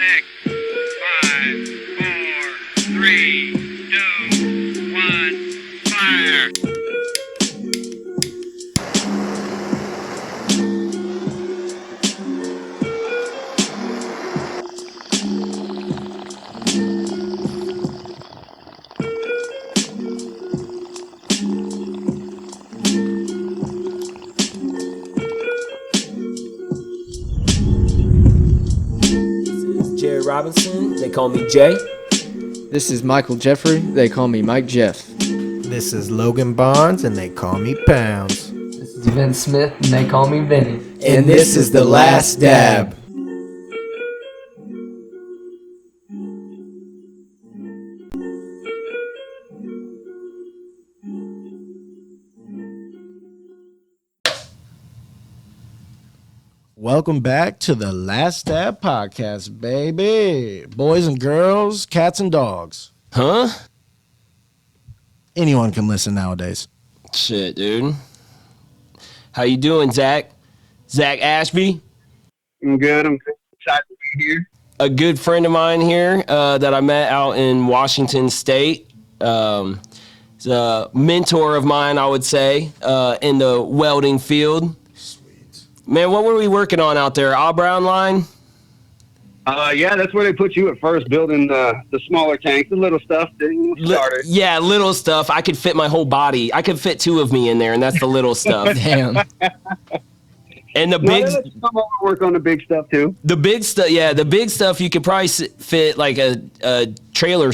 6, 5, 4, 3, 2, 1, fire. Jerry Robinson, they call me Jay. This is Michael Jeffrey, they call me Mike Jeff. This is Logan Barnes, and they call me Pounds. This is Vince Smith, and they call me Vinny. And this is The Last Dab. Welcome back to the Last Dab podcast, baby. Boys and girls, cats and dogs. Huh? Anyone can listen nowadays. Shit, dude. How you doing, Zach? Zack Ashby? I'm good. I'm excited to be here. A good friend of mine here that I met out in Washington State. He's a mentor of mine, I would say, in the welding field. Man, what were we working on out there? Brown line? Yeah, that's where they put you at first, building the smaller tanks, the little stuff. Started. Yeah, little stuff. I could fit my whole body. I could fit two of me in there, and that's the little stuff. Damn. And the Big. big, Work on the big stuff too. the big stuff. Yeah, the big stuff. You could probably fit like a trailer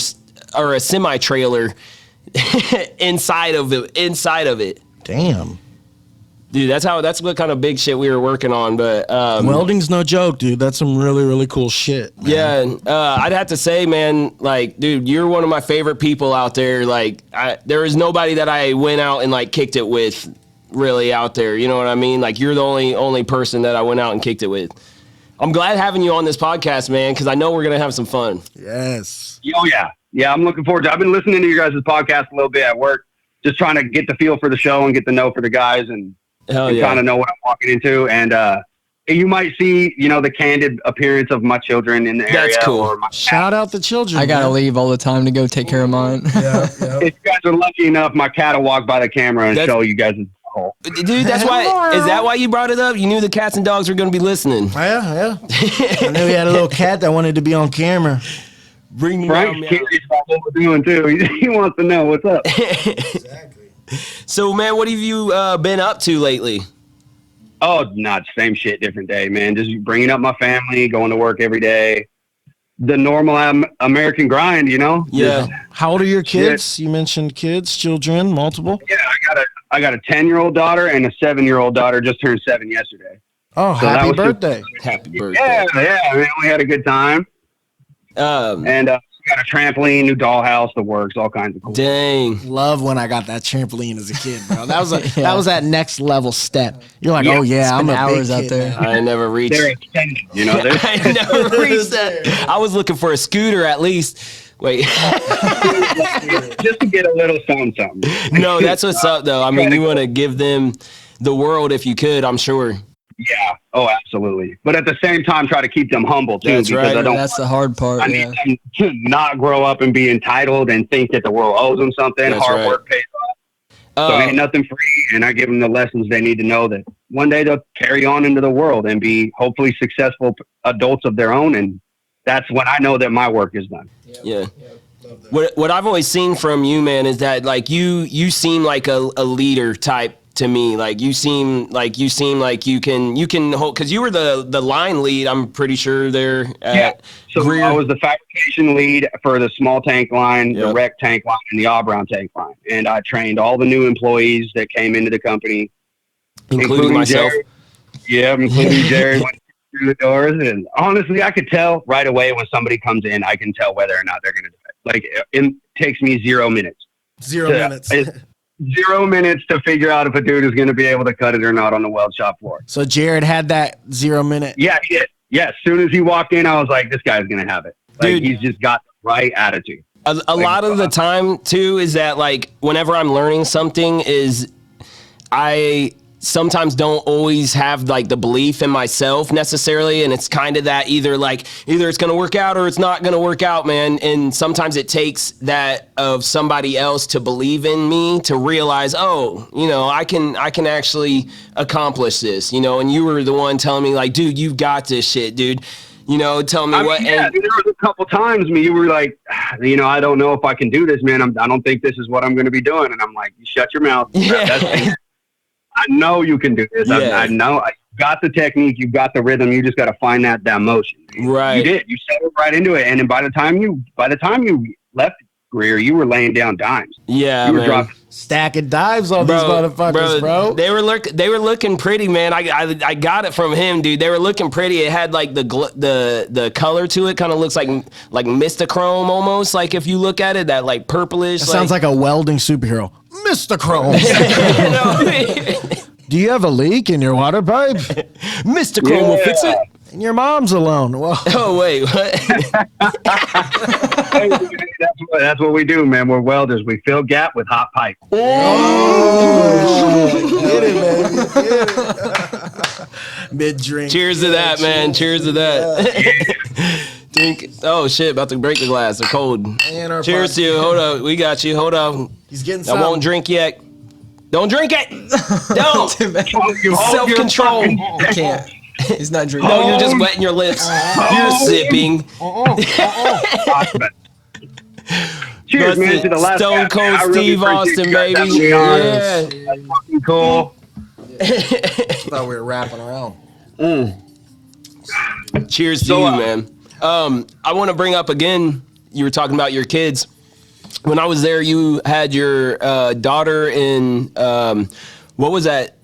or a semi trailer inside of it. Damn. Dude, that's what kind of big shit we were working on. But Welding's no joke, dude. That's some really, really cool shit, man. yeah, I'd have to say, man, like, dude, you're one of my favorite people out there. Like, there is nobody that I went out and like kicked it with, really out there. You know what I mean? Like, you're the only person that I went out and kicked it with. I'm glad having you on this podcast, man, because I know we're gonna have some fun. Yes. Oh yeah. I'm looking forward to. I've been listening to your guys' podcast a little bit at work, just trying to get the feel for the show and get to know for the guys and kind of know what I'm walking into. And you might see, the candid appearance of my children in the area. That's cool. Or Shout out the children. I gotta man. leave all the time to go take care of mine. Yeah. if you guys are lucky enough, my cat will walk by the camera and show you guys his hole. Dude, that's why. Is that why you brought it up? You knew the cats and dogs were gonna be lilistening. Yeah. I knew we had a little cat that wanted to be on camera. Bring me Frank's down, curious about what we're doing too. He wants to know what's up. Exactly. So, man, what have you been up to lately? Oh, not same shit, different day, man. Just bringing up my family, going to work every day. The normal American grind, Yeah. Just, How old are your kids? You mentioned kids, children, multiple. yeah, I got a 10-year-old daughter and a 7-year-old daughter. Just turned 7 yesterday. Oh, So that happy was birthday. Happy birthday. Yeah, man, we had a good time. And we got a trampoline, new dollhouse, the works, all kinds of cool. Dang. Love when I got that trampoline as a kid, bro. That was that was that next level step. You're like, oh yeah, I'm Spend a big hours out kid there. now. I never reached. They're extended, I never reached that. I was looking for a scooter at least. Wait. just to get a little something. No, that's what's up, though. I mean, you want to give them the world if you could, I'm sure. Yeah. Oh, absolutely. But at the same time, try to keep them humble too. That's because right. That's the hard part. I need them to not grow up and be entitled and think that the world owes them something. That's Hard right. work pays off. So ain't nothing free, and I give them the lessons they need to know that one day they'll carry on into the world and be hopefully successful adults of their own. And that's when I know that my work is done. Yeah. What I've always seen from you, man, is that like you seem like a leader type to me. Like you seem like you can hold, because you were the line lead, I'm pretty sure there at So Greer. I was the fabrication lead for the small tank line, the rec tank line, and the Brown tank line. And I trained all the new employees that came into the company, including myself. Jared. Yeah, including Jared. Went through the doors, and honestly, I could tell right away when somebody comes in. I can tell whether or not they're going to do it. Like it takes me 0 minutes. 0 minutes. 0 minutes to figure out if a dude is going to be able to cut it or not on the weld shop floor. So Jared had that 0 minute. Yeah, he did. Yeah, as soon as he walked in, I was like, this guy's going to have it. Like, Dude. he's just got the right attitude. A lot of the time too is that like whenever I'm learning something is I sometimes don't always have like the belief in myself necessarily, and it's kind of that either it's gonna work out or it's not gonna work out, man. And sometimes it takes that of somebody else to believe in me to realize, oh, you know, I can actually accomplish this, you know. And you were the one telling me like, dude, you've got this shit, dude. You know, tell me what. Yeah, dude, there was a couple times you were like, you know, I don't know if I can do this, man. I don't think this is what I'm going to be doing. And I'm like, you shut your mouth. Yeah. I know you can do this. Yeah. I know you got the technique. You got the rhythm. You just got to find that motion. Right. You did. You settled right into it. And then by the time you left Greer, you were laying down dimes. Yeah, you were man. dropping. Stacking dives on these motherfuckers, bro. They were looking pretty, man. I got it from him, dude. They were looking pretty. It had like the color to it, kind of looks like Mistachrome almost. Like if you look at it, that like purplish. That sounds like a welding superhero, Mr. Chrome. Do you have a leak in your water pipe? Mr. Chrome will fix it. And your mom's alone. Well, oh wait, what? Hey, that's what we do, man. We're welders. We fill gap with hot pipe. get it, baby. Get it. Mid-drink. Cheers to that, man. Cheers to that. Drink. Oh shit! About to break the glass. They're cold. Cheers to you. Hold up. We got you. Hold up. He's getting I some. won't drink yet. Don't drink it. Don't. Self-control. I can't. He's not drinking. No, you're just wetting your lips. You're sipping. Cheers, man, to the last Stone guy, Cold man. I really Steve appreciate Austin, you guys baby. having me on. Yeah. That's fucking cool. Thought we were wrapping around. Cheers to you, man. I want to bring up again, you were talking about your kids. When I was there, you had your daughter in, what was that?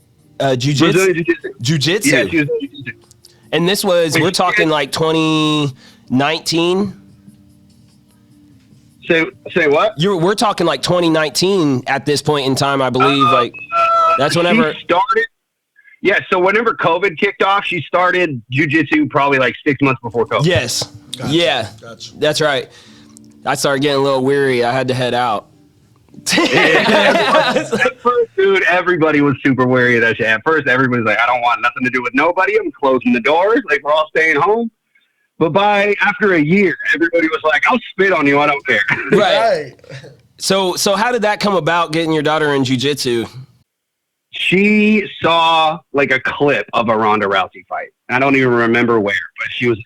Jiu-jitsu? Jiu-jitsu? Yeah, she was in jiu-jitsu. And this was, we're talking like 2019? Say what? We're talking like 2019 at this point in time, I believe. Like, that's whenever... She started... Yeah, so whenever COVID kicked off, she started jiu-jitsu probably like 6 months before COVID. Yes. Gotcha. Yeah. Gotcha. That's right. I started getting a little weary. I had to head out. At first, dude, everybody was super wary of that shit. At first, everybody's like, I don't want nothing to do with nobody. I'm closing the doors. Like, we're all staying home. But after a year, everybody was like, I'll spit on you. I don't care. Right. So how did that come about, getting your daughter in jiu-jitsu? She saw like a clip of a Ronda Rousey fight. I don't even remember where, but she was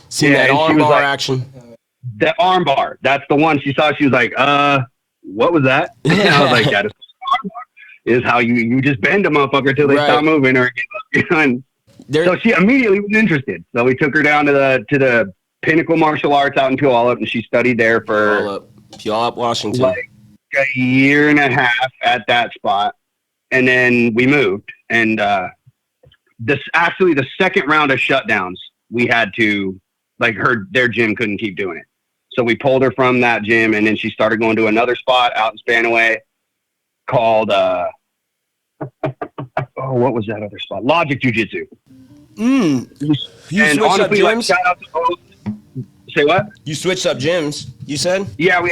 Seen that armbar action? The armbar. That's the one she saw. She was like, what was that? And I was like, that is armbar. Is how you just bend a motherfucker till they stop moving or give up. So she immediately was interested. So we took her down to the Pinnacle Martial Arts out in Puyallup, and she studied there for Puyallup, Washington, like a year and a half at that spot. And then we moved, and the second round of shutdowns, we had to, like, their gym couldn't keep doing it. So we pulled her from that gym, and then she started going to another spot out in Spanaway called, what was that other spot? Logic Jiu-Jitsu. You and honestly, like, shout out to both. Say what? You switched up gyms, you said? Yeah, we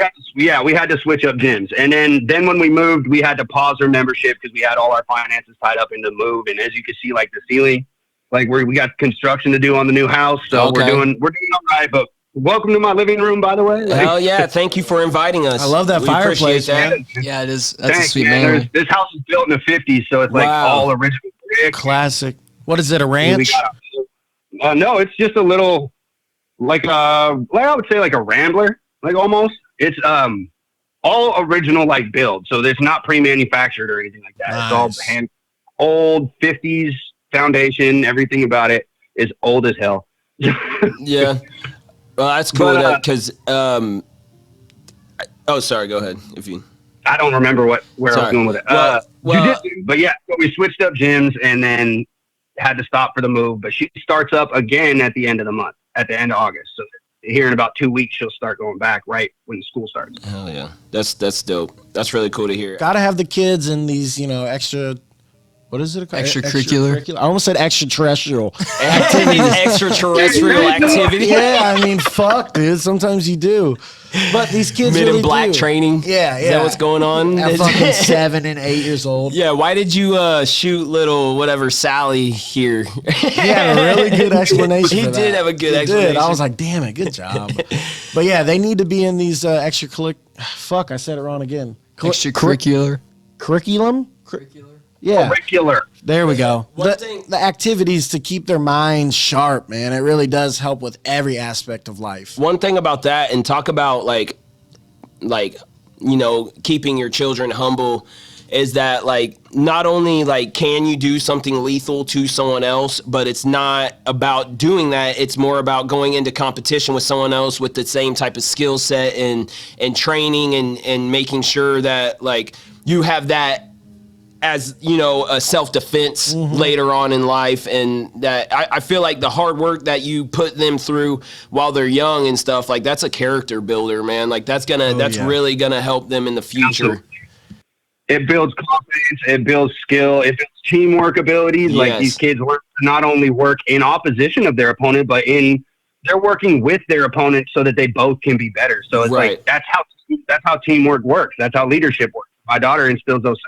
had to switch up gyms. And then when we moved, we had to pause our membership because we had all our finances tied up in the move. And as you can see, like, the ceiling, like, we got construction to do on the new house. So we're doing all right. But welcome to my living room, by the way. Hell yeah. Thank you for inviting us. I love that fireplace, man. Yeah, it is. That's Thanks, a sweet man. memory. This house is built in the 50s, so it's like all original brick. Classic. What is it, a ranch? No, it's just a little, like I would say like a Rambler, like almost. It's all original, like, build. So it's not pre-manufactured or anything like that. Nice. It's all old 50s foundation. Everything about it is old as hell. Yeah. Well, that's cool because sorry, go ahead if you. I don't remember where I was going with it. Jiu-jitsu. But yeah, so we switched up gyms and then had to stop for the move. But she starts up again at the end of the month, at the end of August. So here in about 2 weeks, she'll start going back right when school starts. Hell yeah, that's dope. That's really cool to hear. Gotta have the kids in these, extra. What is it called? Extracurricular. I almost said extraterrestrial. Extraterrestrial activity. Yeah, I mean, fuck, dude. Sometimes you do. But these kids Men really in Black do. training. Yeah, Is that what's going on? At fucking 7 and 8 years old. Yeah, why did you shoot little whatever Sally here? He had a really good explanation. He for that. did have a good He explanation. did. I was like, damn it, good job. But yeah, they need to be in these fuck, I said it wrong again. Extracurricular. Curriculum? Yeah. Curricular. There we go. One thing- The activities to keep their minds sharp, man. It really does help with every aspect of life. One thing about that, and talk about like keeping your children humble, is that like not only like can you do something lethal to someone else, but it's not about doing that. It's more about going into competition with someone else with the same type of skill set and training and making sure that like you have that as, a self-defense later on in life. And that I feel like the hard work that you put them through while they're young and stuff, like that's a character builder, man. Like that's really gonna help them in the future. Absolutely. It builds confidence, it builds skill, it builds teamwork abilities. Yes. Like these kids learn to not only work in opposition of their opponent, but they're working with their opponent so that they both can be better. So it's like that's how teamwork works. That's how leadership works. My daughter instill those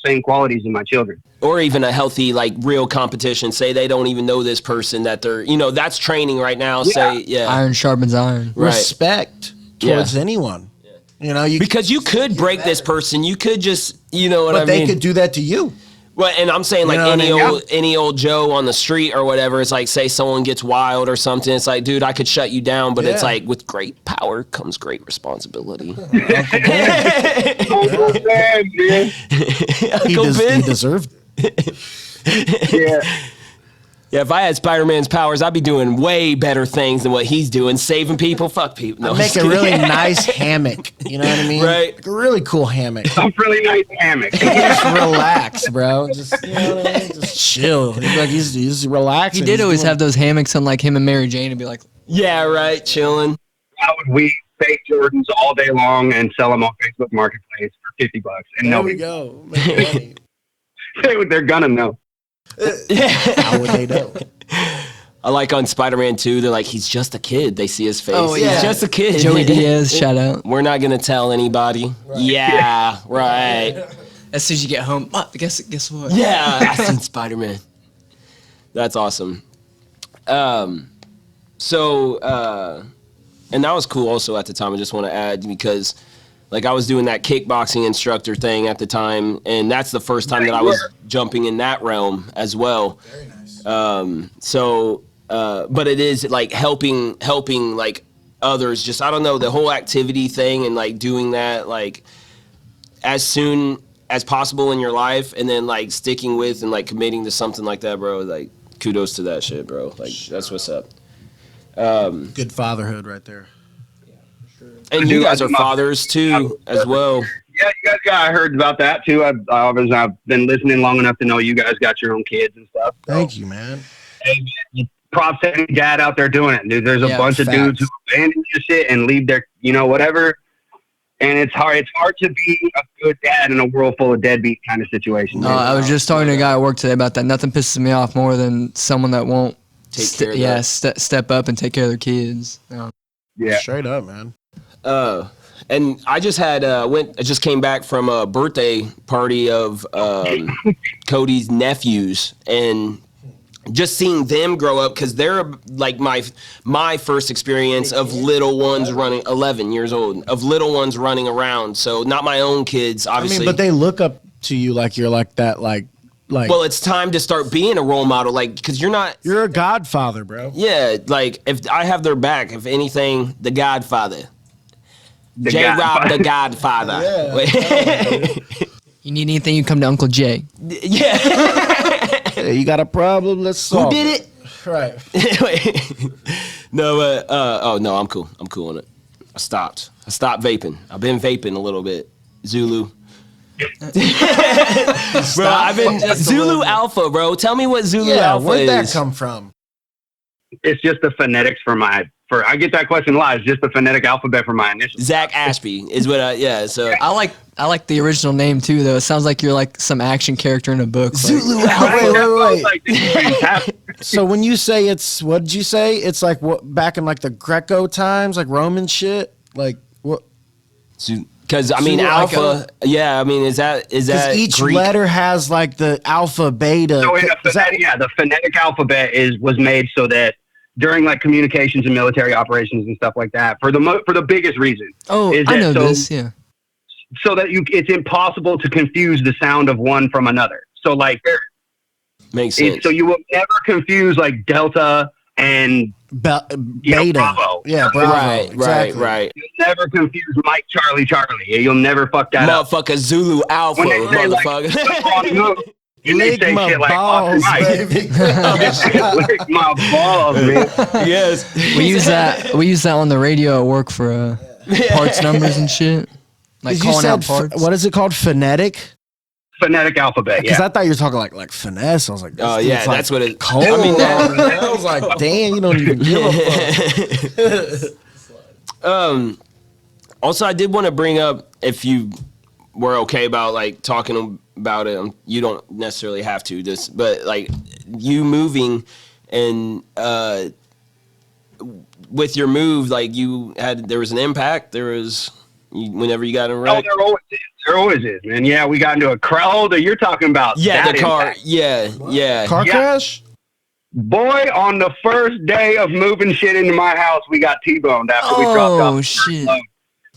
same qualities in my children. Or even a healthy, like real competition. Say they don't even know this person, that they're, that's training right now. Yeah. Iron sharpens iron. Right. Respect towards anyone. Because you could break this person. You could just, But they could do that to you. Well, and I'm saying like You know what I mean? any old Joe on the street or whatever. It's like, say someone gets wild or something. It's like, dude, I could shut you down, but it's like with great power comes great responsibility. Oh, man, dude. He deserved it. Yeah. Yeah, if I had Spider-Man's powers, I'd be doing way better things than what he's doing, saving people. Fuck people. No, Make a really nice hammock. You know what I mean? Right. Like a really cool hammock. A really nice hammock. Just relax, bro. Just, you know what I mean? Just chill. He's relaxing. He did always have those hammocks on like him and Mary Jane and be like, yeah, right, chilling. How would we fake Jordans all day long and sell them on Facebook Marketplace for $50? And There we go. Make money. they're gonna know. How would they know? I like on Spider-Man 2, they're like, he's just a kid. They see his face. Oh, yeah. He's just a kid. Joey Diaz, shout out. We're not going to tell anybody. Right. Yeah, right. As soon as you get home, guess what? Yeah, I seen Spider-Man. That's awesome. So, and that was cool also at the time. I just want to add because like I was doing that kickboxing instructor thing at the time, and that's the first time that I was jumping in that realm as well. Very nice. But it is like helping like others. Just I don't know, the whole activity thing and like doing that like as soon as possible in your life, and then like sticking with and like committing to something like that, bro. Like kudos to that shit, bro. Like that's what's up. Good fatherhood right there. And you guys are fathers too, as well. Yeah, you guys I heard about that too. I've been listening long enough to know you guys got your own kids and stuff. So. Thank you, man. Hey, props to any dad out there doing it, dude. There's a bunch of dudes who abandon your shit and leave their, whatever. And it's hard to be a good dad in a world full of deadbeat kind of situation. I was just talking to a guy at work today about that. Nothing pisses me off more than someone that won't step up and take care of their kids. Yeah, straight up, man. And I just had I just came back from a birthday party of Cody's nephews, and just seeing them grow up, because they're like my first experience of little ones running, 11 years old, of little ones running around. So not my own kids, obviously. I mean, but they look up to you like you're like that, like. Well, it's time to start being a role model, like, because you're a godfather, bro. Yeah, like if I have their back, if anything, the Godfather. J-Rob, the Godfather. Yeah. You need anything, you come to Uncle Jay. Yeah. Hey, you got a problem? Let's solve Who did it? Right. No, no, I'm cool. I'm cool on it. I stopped vaping. I've been vaping a little bit. Zulu. Bro, I've been Zulu Alpha, bro. Tell me what Zulu Alpha is. Where'd that come from? It's just the phonetics for my I get that question a lot. It's just the phonetic alphabet for my initials. Zack Ashby is what so. I like the original name too, though. It sounds like you're like some action character in a book. Zulu Wait. Like, this is fantastic. So when you say it's, what did you say? It's like what back in like the Greco times, like Roman shit? Like what? Because I mean, Zulu, alpha. Yeah, I mean, is that Because each Greek? letter has like the alpha, beta. So the phonetic alphabet was made so that during like communications and military operations and stuff like that, for the biggest reason. Oh, is I that know so, this. Yeah. So that it's impossible to confuse the sound of one from another. So like, Makes sense. so you will never confuse like delta and beta. Bravo. Yeah, Bravo. Right. You'll never confuse Mike, Charlie. You'll never fuck that up. Motherfucker, Zulu Alpha, When they say, like, motherfucker. and they say Lick shit my like balls, Mike. baby. Lick my balls, man. Yes. We use that on the radio at work for parts numbers and shit. Like You calling out said parts. what is it called? Phonetic? Phonetic alphabet, Because yeah. I thought you were talking like finesse. I was like, Oh this yeah, dude's, like, that's what it. cold. I mean, that, I was like, damn, you don't even give a fuck. Also, I did want to bring up, if you were okay about like talking about it. You don't necessarily have to but like you moving and with your move, like there was an impact. Whenever you got in a wreck. Oh, there always is, man. Yeah, we got into a crowd. You're talking about the car. impact. Yeah. Car crash? Boy, on the first day of moving shit into my house, we got T-boned after we dropped off. Oh shit!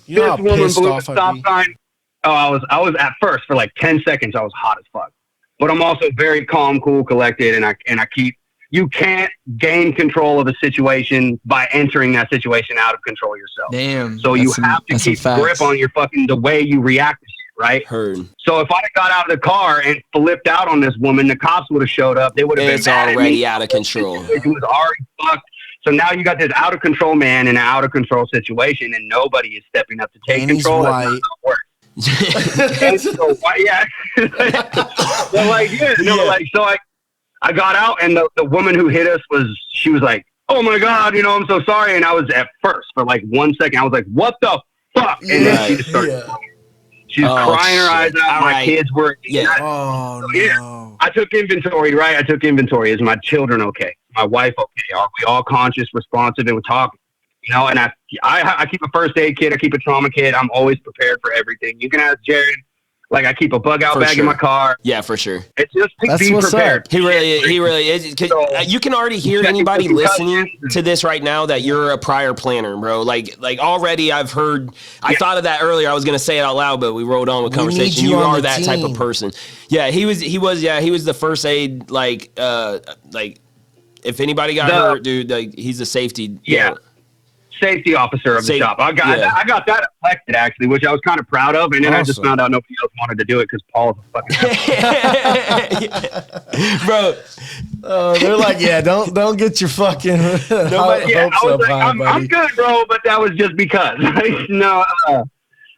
You know This how woman pissed blew the off I'd stop be? sign. Oh, I was at first for like 10 seconds. I was hot as fuck, but I'm also very calm, cool, collected, and I keep. You can't gain control of a situation by entering that situation out of control yourself. Damn. So you have to keep grip on your the way you react to shit, right? Heard. So if I got out of the car and flipped out on this woman, the cops would have showed up. They would have been It's mad at already me. out of control. It was already fucked. So now you got this out of control man in an out of control situation, and nobody is stepping up to take And he's control. That's white. not how it works. And so white, yeah. So like, so I got out, and the woman who hit us she was like, "Oh my God, I'm so sorry." And I was at first for like 1 second, I was like, "What the fuck?" And then she just started. She was crying her eyes out. My kids were. Oh no. I took inventory, right? I took inventory. Is my children okay? My wife okay? Are we all conscious, responsive, and we're talking? And I keep a first aid kit. I keep a trauma kit. I'm always prepared for everything. You can ask Jared. Like I keep a bug out bag in my car. Yeah, for sure. It's just That's be what's prepared. up. He really is. 'Cause you can already hear anybody listening to this right now that you're a prior planner, bro. Like already I've heard. I thought of that earlier. I was gonna say it out loud, but we rolled on with We need conversation. you You on are the that type of team. person. Yeah, he was the first aid. Like if anybody got hurt, dude, like he's a safety. Yeah. Safety officer of the shop. I got that elected actually, which I was kind of proud of, and then I just found out nobody else wanted to do it because Paul's a fucking bro. They're like, yeah, don't get your fucking hopes I was up like, high, I'm buddy. good, bro, but that was just because.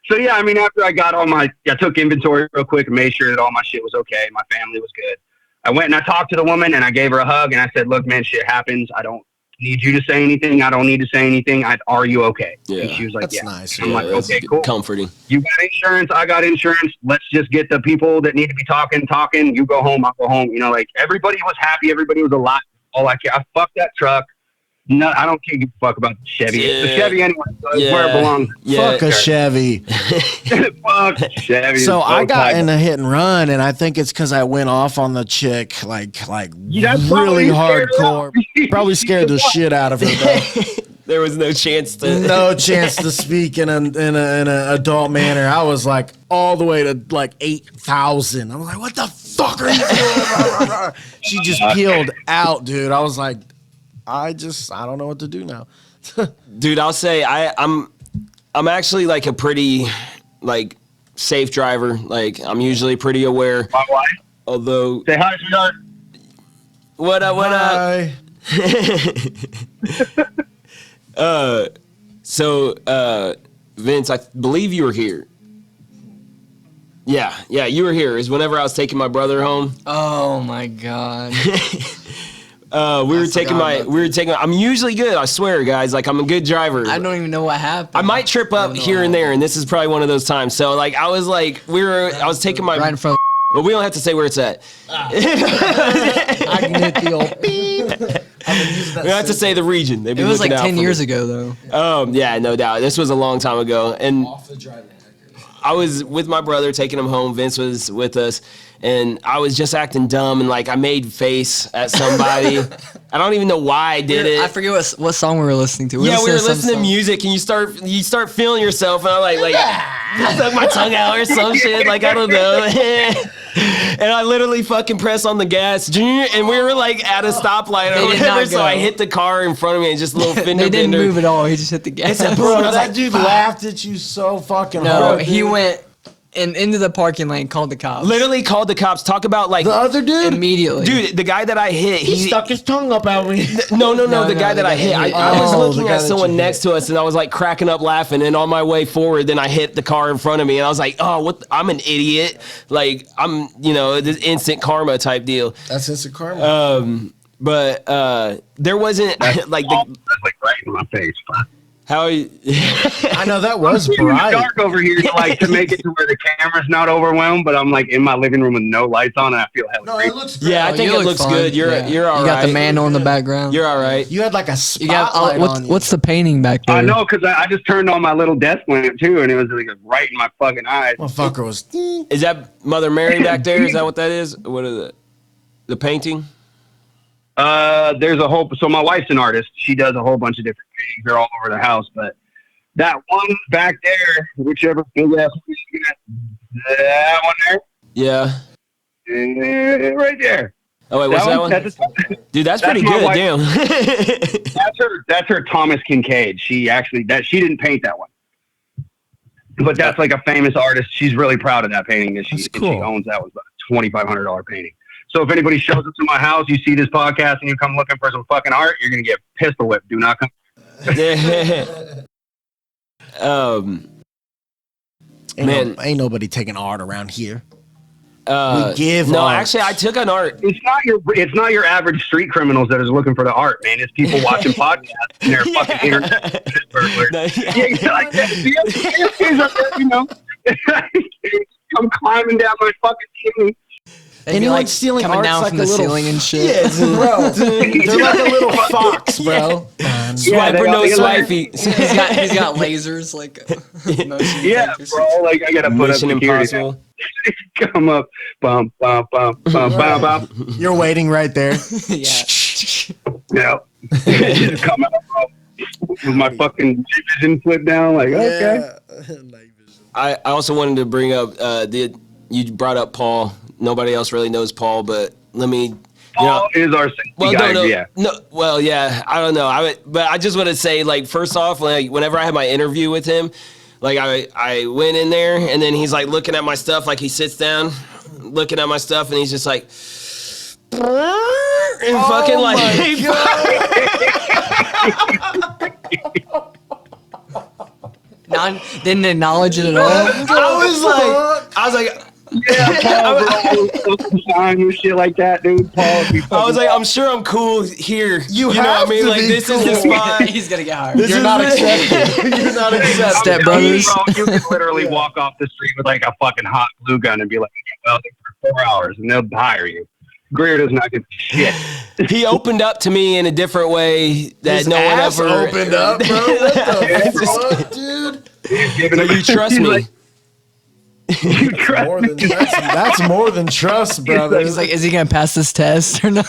So yeah, I mean, after I got I took inventory real quick and made sure that all my shit was okay. My family was good. I went and I talked to the woman and I gave her a hug and I said, "Look, man, shit happens. I don't need you to say anything. I don't need to say anything. Are you okay?" Yeah. And she was like, That's "Yeah." nice. I'm like, "Okay, cool. Comforting. You got insurance. I got insurance. Let's just get the people that need to be talking. You go home. I'll go home." Like everybody was happy. Everybody was alive. All I care. I fucked that truck. No, I don't give a fuck about the Chevy. It's the Chevy anyway. So it's where it belongs. Yeah. Fuck a Chevy. Fuck Chevy. So I got tight. in a hit and run, and I think it's because I went off on the chick like That's really probably scared her hardcore. off. Probably scared the shit out of her. Though. There was no chance to. No chance to speak in an adult manner. I was like all the way to like 8,000. I was like, "What the fuck are you doing?" She just peeled out, dude. I was like, I don't know what to do now. Dude, I'll say I'm actually like a pretty like safe driver. Like I'm usually pretty aware. My wife. Although Say hi, sweetheart. what up? Hi. So Vince, I believe you were here. Yeah, you were here. Is whenever I was taking my brother home. Oh my god. I'm usually good. I swear, guys. Like, I'm a good driver. I don't even know what happened. I might trip up here and there, and this is probably one of those times. So, like, I was taking my right in front. But we don't have to say where it's at. I can hit the old beep. We don't have to say the region. It was like 10 years ago, though. Yeah, no doubt. This was a long time ago, and I was with my brother taking him home. Vince was with us, and I was just acting dumb, and like I made face at somebody. I don't even know why I did it. I forget what song we were listening to. We were listening to music, and you start feeling yourself, and I'm like stuck my tongue out or some shit. Like, I don't know. And I literally fucking press on the gas, and we were like at a stoplight or whatever. So I hit the car in front of me, and just a little fender They didn't bender. move at all. He just hit the gas. Bro, that dude laughed at you so fucking hard. No, he went into the parking lane, called the cops. Literally called the cops. Talk about like The other dude? Immediately. Dude, the guy that I hit, He stuck his tongue up at me. No, the guy that I hit. I was Oh, the looking guy at that someone you next to us, and I was like cracking up laughing. And on my way forward, then I hit the car in front of me, and I was like, "Oh, what? I'm an idiot! Like, I'm, this instant karma type deal." That's instant karma. But there wasn't like That's like right in my face. how. I know that was It's bright. dark over here to make it to where the camera's not overwhelmed, but I'm like in my living room with no lights on, and I feel hella No, creepy. it looks great. Yeah, I think you it look looks fine. good. You're Yeah. all right. You got the manhole in the background. You're all right. You had like a You got spotlight on you. what's the painting back there? I know, because I just turned on my little desk lamp too, and it was like right in my fucking eyes. Motherfucker was. Is that Mother Mary back there? Is that what that is? What is it? The painting? There's a whole. So my wife's an artist. She does a whole bunch of different paintings. They're all over the house, but that one back there, whichever big ass, that one there, Yeah. right there. Oh wait, what's that one? Dude, that's pretty my good. wife. Damn. That's her Thomas Kincaid. She didn't paint that one, but that's like a famous artist. She's really proud of that painting. That she owns that one. It's about a $2,500 painting. So if anybody shows up to my house, you see this podcast, and you come looking for some fucking art, you're gonna get pistol whipped. Do not come. Ain't nobody taking art around here. We give no, art. actually, I took an art. It's not your average street criminals that is looking for the art, man. It's people watching podcasts and they're fucking internet burglars. Yeah, like that. Come climbing down my fucking chimney. Anyone stealing coming art's down like from a the little ceiling and shit. Yeah, bro. They're like a little fox, bro. Swiper, no swipey. He's got lasers like motion Yeah, detectors. bro. Like I gotta put Mission up security. Impossible. Come up, bum, bum, bum, bum, bum, bum. You're waiting right there. Yeah. Yeah. Just come out, bro. With my fucking vision flip down. Like, okay. I also wanted to bring up you brought up Paul. Nobody else really knows Paul, but let me. Paul is our safety guy. Yeah. Well, yeah. I don't know. But I just want to say, like, first off, like, whenever I had my interview with him, like, I went in there, and then he's like looking at my stuff, like he sits down, looking at my stuff, and he's just like, and fucking like. Didn't acknowledge it at all. I was like. Yeah, Paul, bro, sign and shit like that, dude. Paul, I was like, I'm sure I'm cool here. You know what I mean? Like, this is the spot. He's gonna get hired. You're not accepted. You're not accepted. Step brothers. Bro, you can literally walk off the street with like a fucking hot glue gun and be like, well, for 4 hours, and they'll hire you. Greer does not give a shit. He opened up to me in a different way that His no one ass ever opened up, bro. What the fuck, dude? So you trust me? You trust More me? than, that's more than trust, brother. He's like, is he gonna pass this test or not?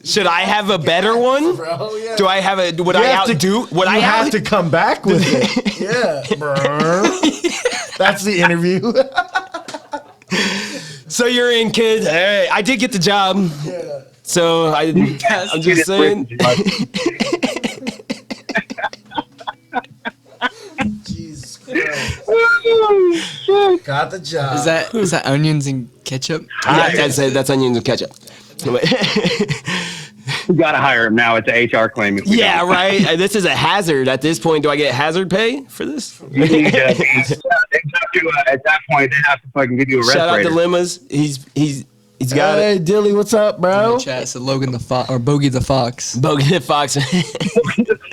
Should I have a better one? Bro, yeah. Do I have a? Would I outdo? Would I have to come back with it? Yeah, bro. That's the interview. So you're in, kid. All right, I did get the job. Yeah. So I'm just saying. Jesus Christ. Got the job. Is that onions and ketchup? That's onions and ketchup. You gotta hire him now. It's an HR claim. If we Yeah, don't. right. This is a hazard at this point. Do I get hazard pay for this? You need to, at that point, they have to fucking give you a Shout out respirator. to Limas. He's He's got Hey, Dilly, what's up, bro? Chat said Logan the Fox or Bogey the Fox. Bogey the Fox.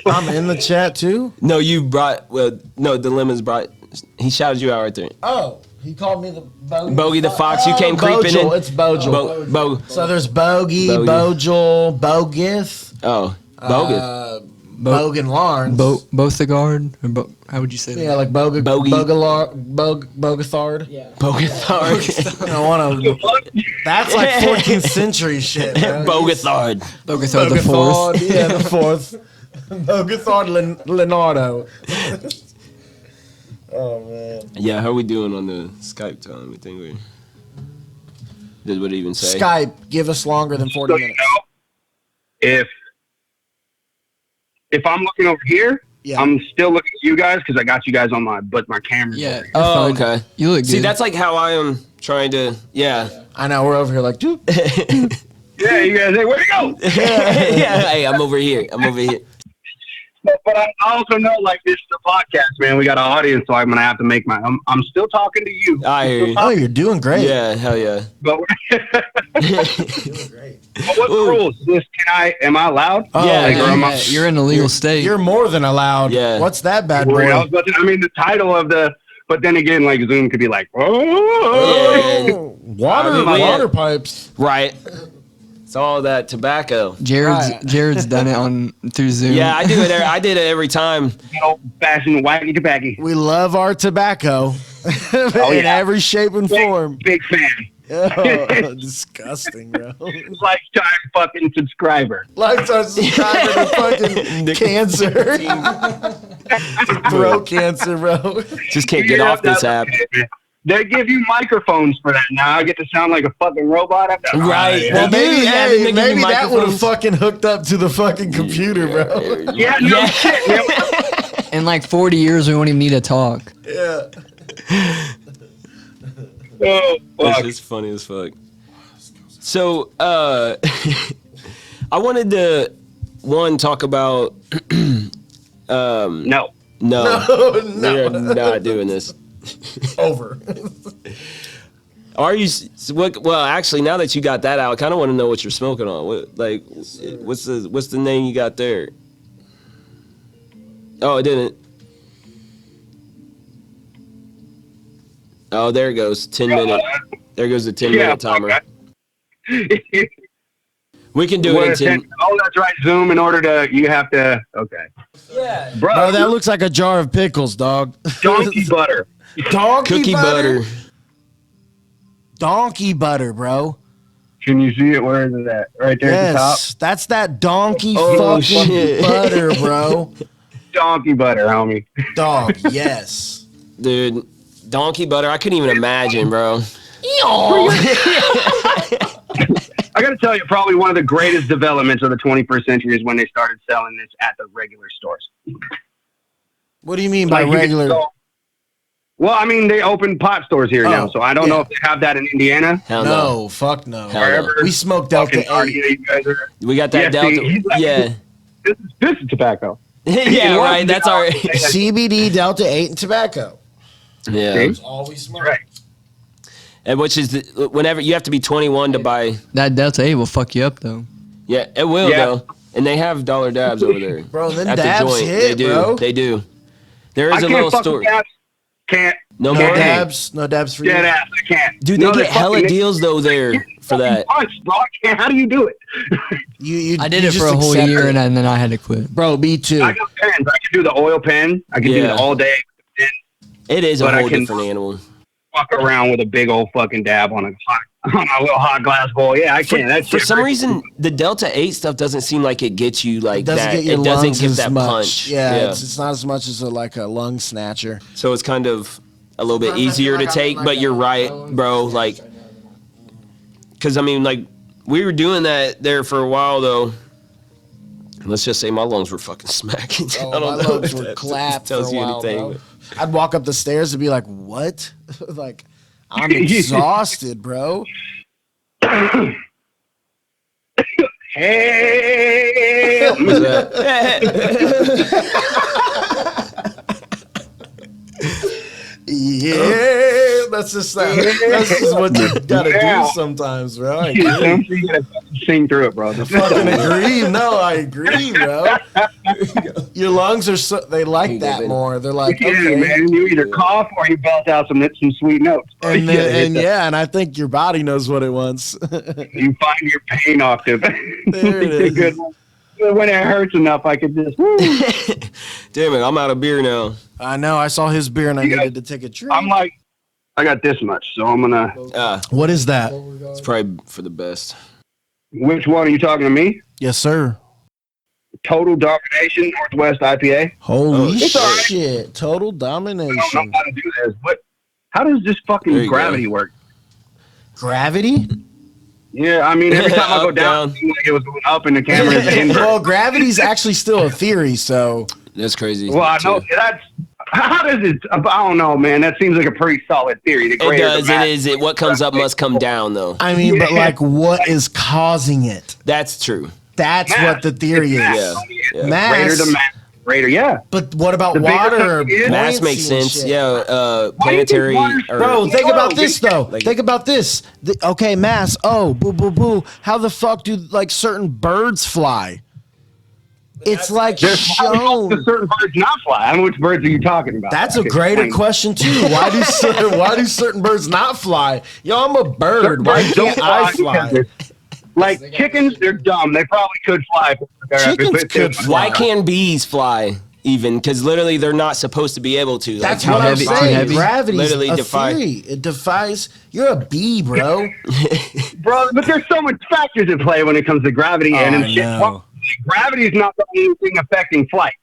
I'm in the chat too. No, you brought. Well, no, Dilemma's brought. He shouted you out right there. Oh, he called me the Bogey the Fox. You came creeping in. It's Bojel. So there's Bogey, Bojel, Bogith, oh, Bogus. Bogan Larns. Bothegard? Or how would you say that? Yeah, like Bogey. Bogathard. Yeah. Bogathard. I want to. That's like 14th century shit. Bro. Bogathard. Bogathard the fourth. Yeah, the fourth. Bogathard Leonardo. Oh man. Yeah, how are we doing on the Skype time? We think we did what it even say? Skype, give us longer than 40 minutes. If I'm looking over here, Yeah. I'm still looking at you guys because I got you guys on my camera. Yeah. Oh, okay. You look good. See, that's like how I am trying to. Yeah. I know we're over here like, dude. Yeah, you guys. Hey, where'd you go? Yeah. Hey, I'm over here. But I also know, like, this is a podcast, man. We got an audience, so I'm gonna have to make I'm still talking to you. I hear you. Oh, you're doing great. Yeah, hell yeah. But But what's the rules? Am I allowed? Oh, Yeah, Like, or am I- you're in a legal state. You're more than allowed. Yeah. What's that bad boy? I mean, the title of but then again, like, Zoom could be like, oh, Water pipes. Right. It's all that tobacco. Jared's done it through Zoom. Yeah, I do it. I did it every time. old-fashioned wacky tobacco. We love our tobacco in yeah. every shape and form. Big fan. Oh, disgusting, bro. Lifetime fucking subscriber. Lifetime subscriber to fucking cancer. Throat cancer, bro. Just can't get off this app. They give you microphones for that. Now I get to sound like a fucking robot. Right. Well, maybe, Yeah, they give you maybe that would have microphones. fucking hooked up to the fucking computer, bro. Yeah, no shit. Man. In like 40 years, we won't even need to talk. Yeah. Oh, That's fuck. just funny as fuck. So, I wanted to talk about. No. No, we're not doing this. Over. Are you? Well, actually, now that you got that out, I kind of want to know what you're smoking on. What's the name you got there? Oh, it didn't. Oh, there it goes. 10 minute. There goes the 10-minute timer. Okay. We can do it in 10. Oh, that's right. Zoom. You have to. Okay. Yeah. Bro, That looks like a jar of pickles, dog. donkey butter. Donkey Cookie butter. Donkey butter, bro. Can you see it? Where is it at? Right there at the top. Yes, that's that donkey Oh, fucking shit. butter, bro. Donkey butter, homie. Dog, yes. Dude, donkey butter. I couldn't even imagine, bro. I got to tell you, probably one of the greatest developments of the 21st century is when they started selling this at the regular stores. What do you mean by Like, you can regular? Well, I mean, they opened pot stores here now, so I don't know if they have that in Indiana. Hell No, fuck no. Hell no. Wherever We smoke Delta fucking 8. you guys are. We got that Yeah, Delta. see, he's like- Yeah. This is tobacco. Yeah, right. That's our. CBD, Delta 8, and tobacco. Yeah. See? All we smoke. Right. And which is whenever you have to be 21 to buy. That Delta 8 will fuck you up, though. Yeah, it will Yeah. though. And they have dollar dabs over there. Bro, them At the dabs joint. hit, They do. bro. They do. There I is a can't little fuck store. with dabs. Can't. No No more dabs. No dabs for you. Dead ass. I can't. Dude, they No, get hella fucking- deals though there for that. Punch, bro. I can't. How do you do it? You I did you it for just a whole accept year, it. and then I had to quit. Bro, me too. I got pens. I can do the oil pen. I can do Yeah. it all day. It is a But I whole can- different animal. Walk around with a big old fucking dab on a little hot glass bowl. Yeah, I can. That's For some reason, the Delta 8 stuff doesn't seem like it gets you like It doesn't that. get your It doesn't lungs give as that much. punch. Yeah, it's not as much as like a lung snatcher. So it's kind of a little bit easier to take, but you're right, bro. Like, because I mean, like, we were doing that there for a while, though. Let's just say my lungs were fucking smacking. Oh, I don't my know lungs if were that clapped for a tells you while, anything. bro. I'd walk up the stairs and be like, "What?" Like, I'm exhausted, bro. Hey, What was that? Yeah, that's just what you gotta do sometimes, bro. I agree. You gotta sing through it, bro. I fucking agree. No, I agree, bro. Your lungs are they like that more. They're like, okay, man. You either cough or you belt out some sweet notes, bro. And I think your body knows what it wants. You find your pain octave. There it is. Good. When it hurts enough, I could just. Damn it, I'm out of beer now. I know. I saw his beer and I needed to take a drink. I'm like, I got this much, so I'm gonna. What is that? It's probably for the best. Which one are you talking to me? Yes, sir. Total Domination Northwest IPA. Holy It's all right. shit! Total I don't know domination. how to do this. How does this There fucking you gravity work? Gravity? Yeah, I mean, every time I go Up, down, down. it seems like it was going up and the camera is inverted. Well, gravity's actually still a theory, so That's crazy. Well, I know too. that's. How does it? I don't know, man. That seems like a pretty solid theory. The It greater does. the It mass- is. What comes up must come down, though. I mean, but like, what is causing it? That's true. That's Mass. what the theory It's is. mass. Yeah. Mass. Greater the mass, greater. Yeah. But what about The bigger water? something is- Mass buoyancy makes and sense. shit? Yeah. Why do you think Planetary. water's- Bro, think about this though. Like- Think about this. Okay, mass. Oh, boo, boo, boo. How the fuck do like certain birds fly? It's like There's probably shown. certain birds not fly. I don't know which birds are you talking about. That's I a can greater explain. question too. Why do certain birds not fly? Yo, I'm a bird. Certain Why birds don't can't I because fly? they're- Like chickens, they're dumb. They probably could fly. Chickens could Why fly. can't bees fly? Even because literally they're not supposed to be able to. Like, That's how what I'm heavy- saying. heavy? Gravity's Literally a defy- theory. It defies. You're a bee, bro. Bro, but there's so much factors at play when it comes to gravity and I shit. know. Gravity is not the only thing affecting flight.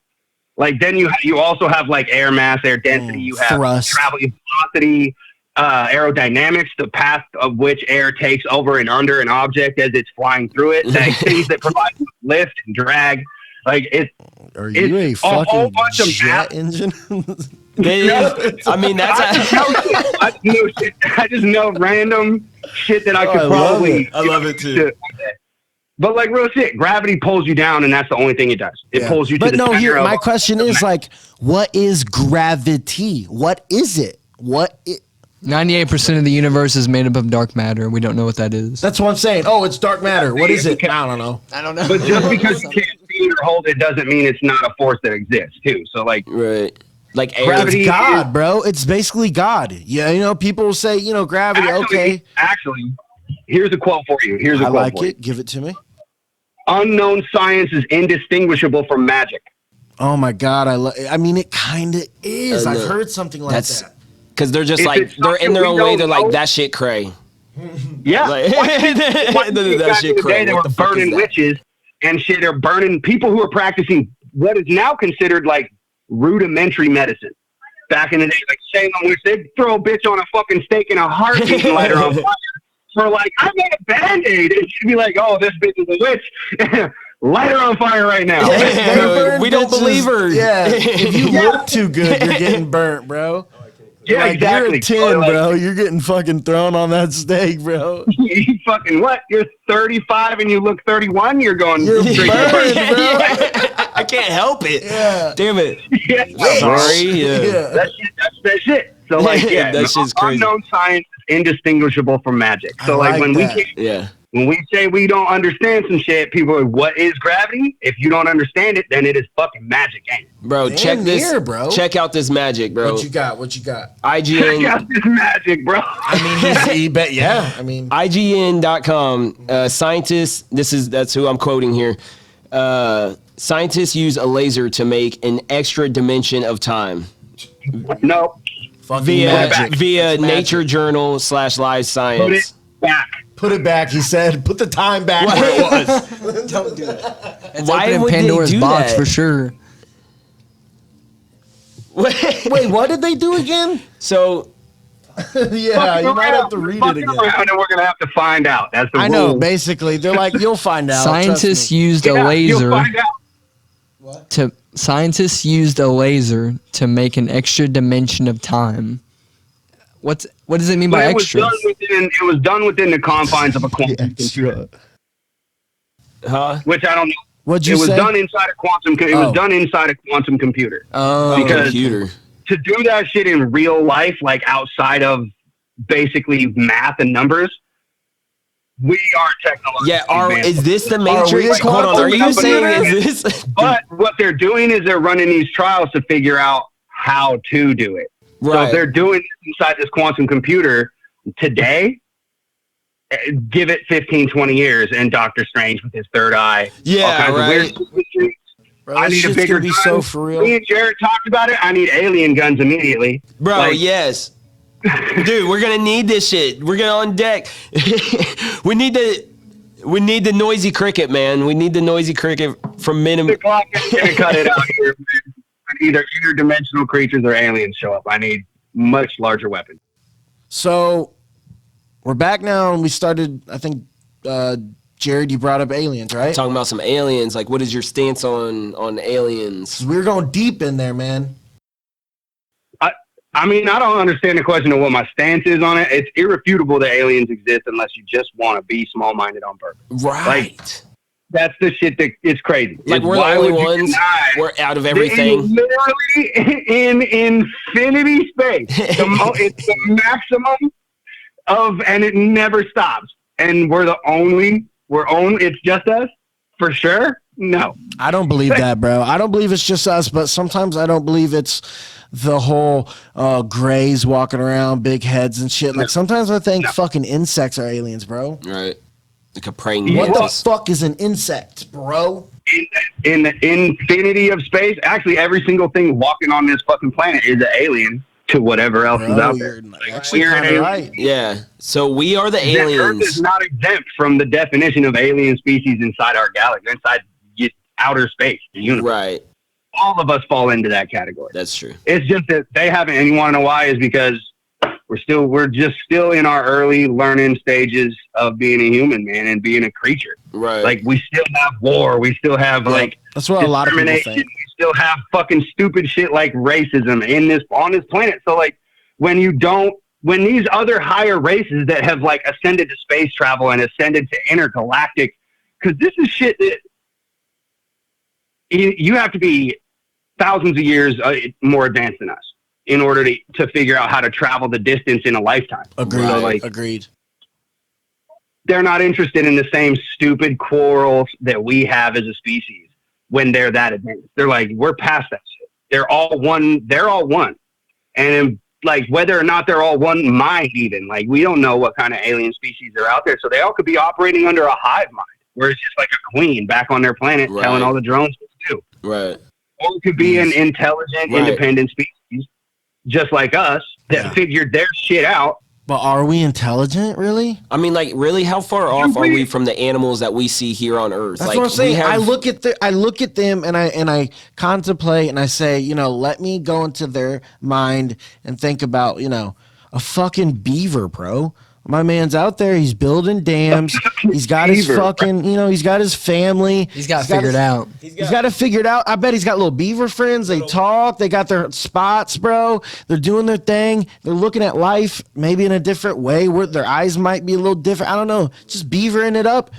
Like then you also have like air mass, air density. You have thrust. travel velocity, aerodynamics, the path of which air takes over and under an object as it's flying through it. Like things that provide lift and drag. Like Are you a It's a whole fucking bunch of jet math. engine? I mean, that's I just know random shit that I could I love probably. it. I love it too. But like real shit, gravity pulls you down, and that's the only thing it does. It pulls you to But the no, center here of my question is like, what is gravity? What is it? 98% of the universe is made up of dark matter. We don't know what that is. That's what I'm saying. Oh, it's dark matter. What is it? I don't know. I don't know. But just because you can't see it or hold it doesn't mean it's not a force that exists too. So like, right. Like air. Gravity- It's God, bro. It's basically God. Yeah, you know, people will say, you know, gravity. Okay, actually, here's a quote for you. Here's a I quote like for you. it. Give it to me. Unknown science is indistinguishable from magic. Oh my God, I mean, it kind of is. I I've know. heard something like That's that. because they're just If like it's they're in their something own we way. They're don't like know- that shit cray. Yeah. Like, Back that in shit the day, cray. they What were the fuck is burning that? witches and shit. They're burning people who are practicing what is now considered like rudimentary medicine. Back in the day, like Salem witch, they'd throw a bitch on a fucking stake in a heartbeat and light her on fire. For like, I got a Band-Aid. And she'd be like, oh, this bitch is a witch. Light her on fire right now. They burn We don't bitches. believe her. Yeah, if you look too good, you're getting burnt, bro. Yeah, Like, exactly. You're a 10, Like, bro. You're getting fucking thrown on that stake, bro. You fucking what? You're 35 and you look 31? You're going You're straight to burned, burn. bro. I can't help it. Yeah. Damn it. Yeah. Sorry. Yeah. Yeah. That's it. So like, yeah, That shit's crazy. unknown science is indistinguishable from magic. So I like, like when that. we can't, Yeah. when we say we don't understand some shit, people are like, what is gravity? If you don't understand it, then it is fucking magic, ain't it? Bro, Damn check this. near, bro. Check out this magic, bro. What you got? What you got? IGN. Check out this magic, bro. I mean, he bet. Yeah. I mean, IGN.com. Scientists. That's who I'm quoting here. Scientists use a laser to make an extra dimension of time No, fucking via magic. via It's Nature magic. Journal / Live put it Science. back. Put it back. He said, "Put the time back where it was." Don't do that. It's Why opening would they Pandora's do box that? for sure. Wait, what did they do again? So Yeah, you might have to read it Fucking again. around and we're gonna have to find out. That's the I know. rule. Basically, they're like, "You'll find out." Scientists trust me. used Yeah, a you'll laser find out. to make an extra dimension of time. What does it mean by But extra? it was done within the confines of a quantum computer, huh? which I don't know. What'd It you was say? done inside a quantum. It Oh. was done inside a quantum computer. Oh, Because- Computer. to do that shit in real life, like outside of basically math and numbers, we are technologically advanced. Is this the Matrix? Hold on, are you saying is this? But what they're doing is they're running these trials to figure out how to do it. Right. So if they're doing it inside this quantum computer today, give it 15, 20 years, and Doctor Strange with his third eye. Yeah, right. Bro, I need a bigger gun. So for real. Me and Jared talked about it. I need alien guns immediately. Bro, yes. Dude, we're gonna need this shit. We're gonna on deck. We need the noisy cricket, man. We need the noisy cricket from minimum. The Glock is gonna cut it out here. Either interdimensional creatures or aliens show up. I need much larger weapons. So we're back now, and we started. I think Jared, you brought up aliens, right? Talking about some aliens. Like, what is your stance on aliens? We were going deep in there, man. I mean, I don't understand the question of what my stance is on it. It's irrefutable that aliens exist unless you just want to be small-minded on purpose. Right. Like, that's the shit that it's crazy. Like, we're the only ones. We're out of everything. Literally in infinity space. It's the maximum of, and it never stops. And we're it's just us? For sure? No. I don't believe that, bro. I don't believe it's just us, but sometimes I don't believe it's the whole grays walking around, big heads and shit. Like, sometimes I think fucking insects are aliens, bro. Right. Like a praying What mantis. the fuck is an insect, bro? In the infinity of space, actually every single thing walking on this fucking planet is an alien to whatever else is out there. You're kinda right. Yeah. So we are the Earth aliens. is not exempt from the definition of alien species inside our galaxy, inside outer space, the universe. Right. All of us fall into that category. That's true. It's just that they haven't, and you want to know why? Is because we're just still in our early learning stages of being a human, man, and being a creature. Right. Like, we still have war. We still have that's what a lot of people think. We still have fucking stupid shit like racism on this planet. So like, when these other higher races that have like ascended to space travel and ascended to intergalactic, because this is shit that you have to be thousands of years more advanced than us in order to figure out how to travel the distance in a lifetime. Agreed. So, like, Agreed. They're not interested in the same stupid quarrels that we have as a species when they're that advanced. They're like, we're past that shit. They're all one. And like, whether or not they're all one mind, even, like, we don't know what kind of alien species are out there. So they all could be operating under a hive mind, where it's just like a queen back on their planet telling all the drones what to do. Right. Or it could be an intelligent, independent species, just like us, that figured their shit out. But are we intelligent, really? I mean, like, really, how far off are we from the animals that we see here on Earth? That's like, what I'm saying. I look at them and I contemplate and I say, let me go into their mind and think about, a fucking beaver, bro. My man's out there. He's building dams. He's got his fucking, he's got his family. He's got it figured out. He's got it figured out. I bet he's got little beaver friends. They talk. They got their spots, bro. They're doing their thing. They're looking at life maybe in a different way where their eyes might be a little different. I don't know. Just beavering it up.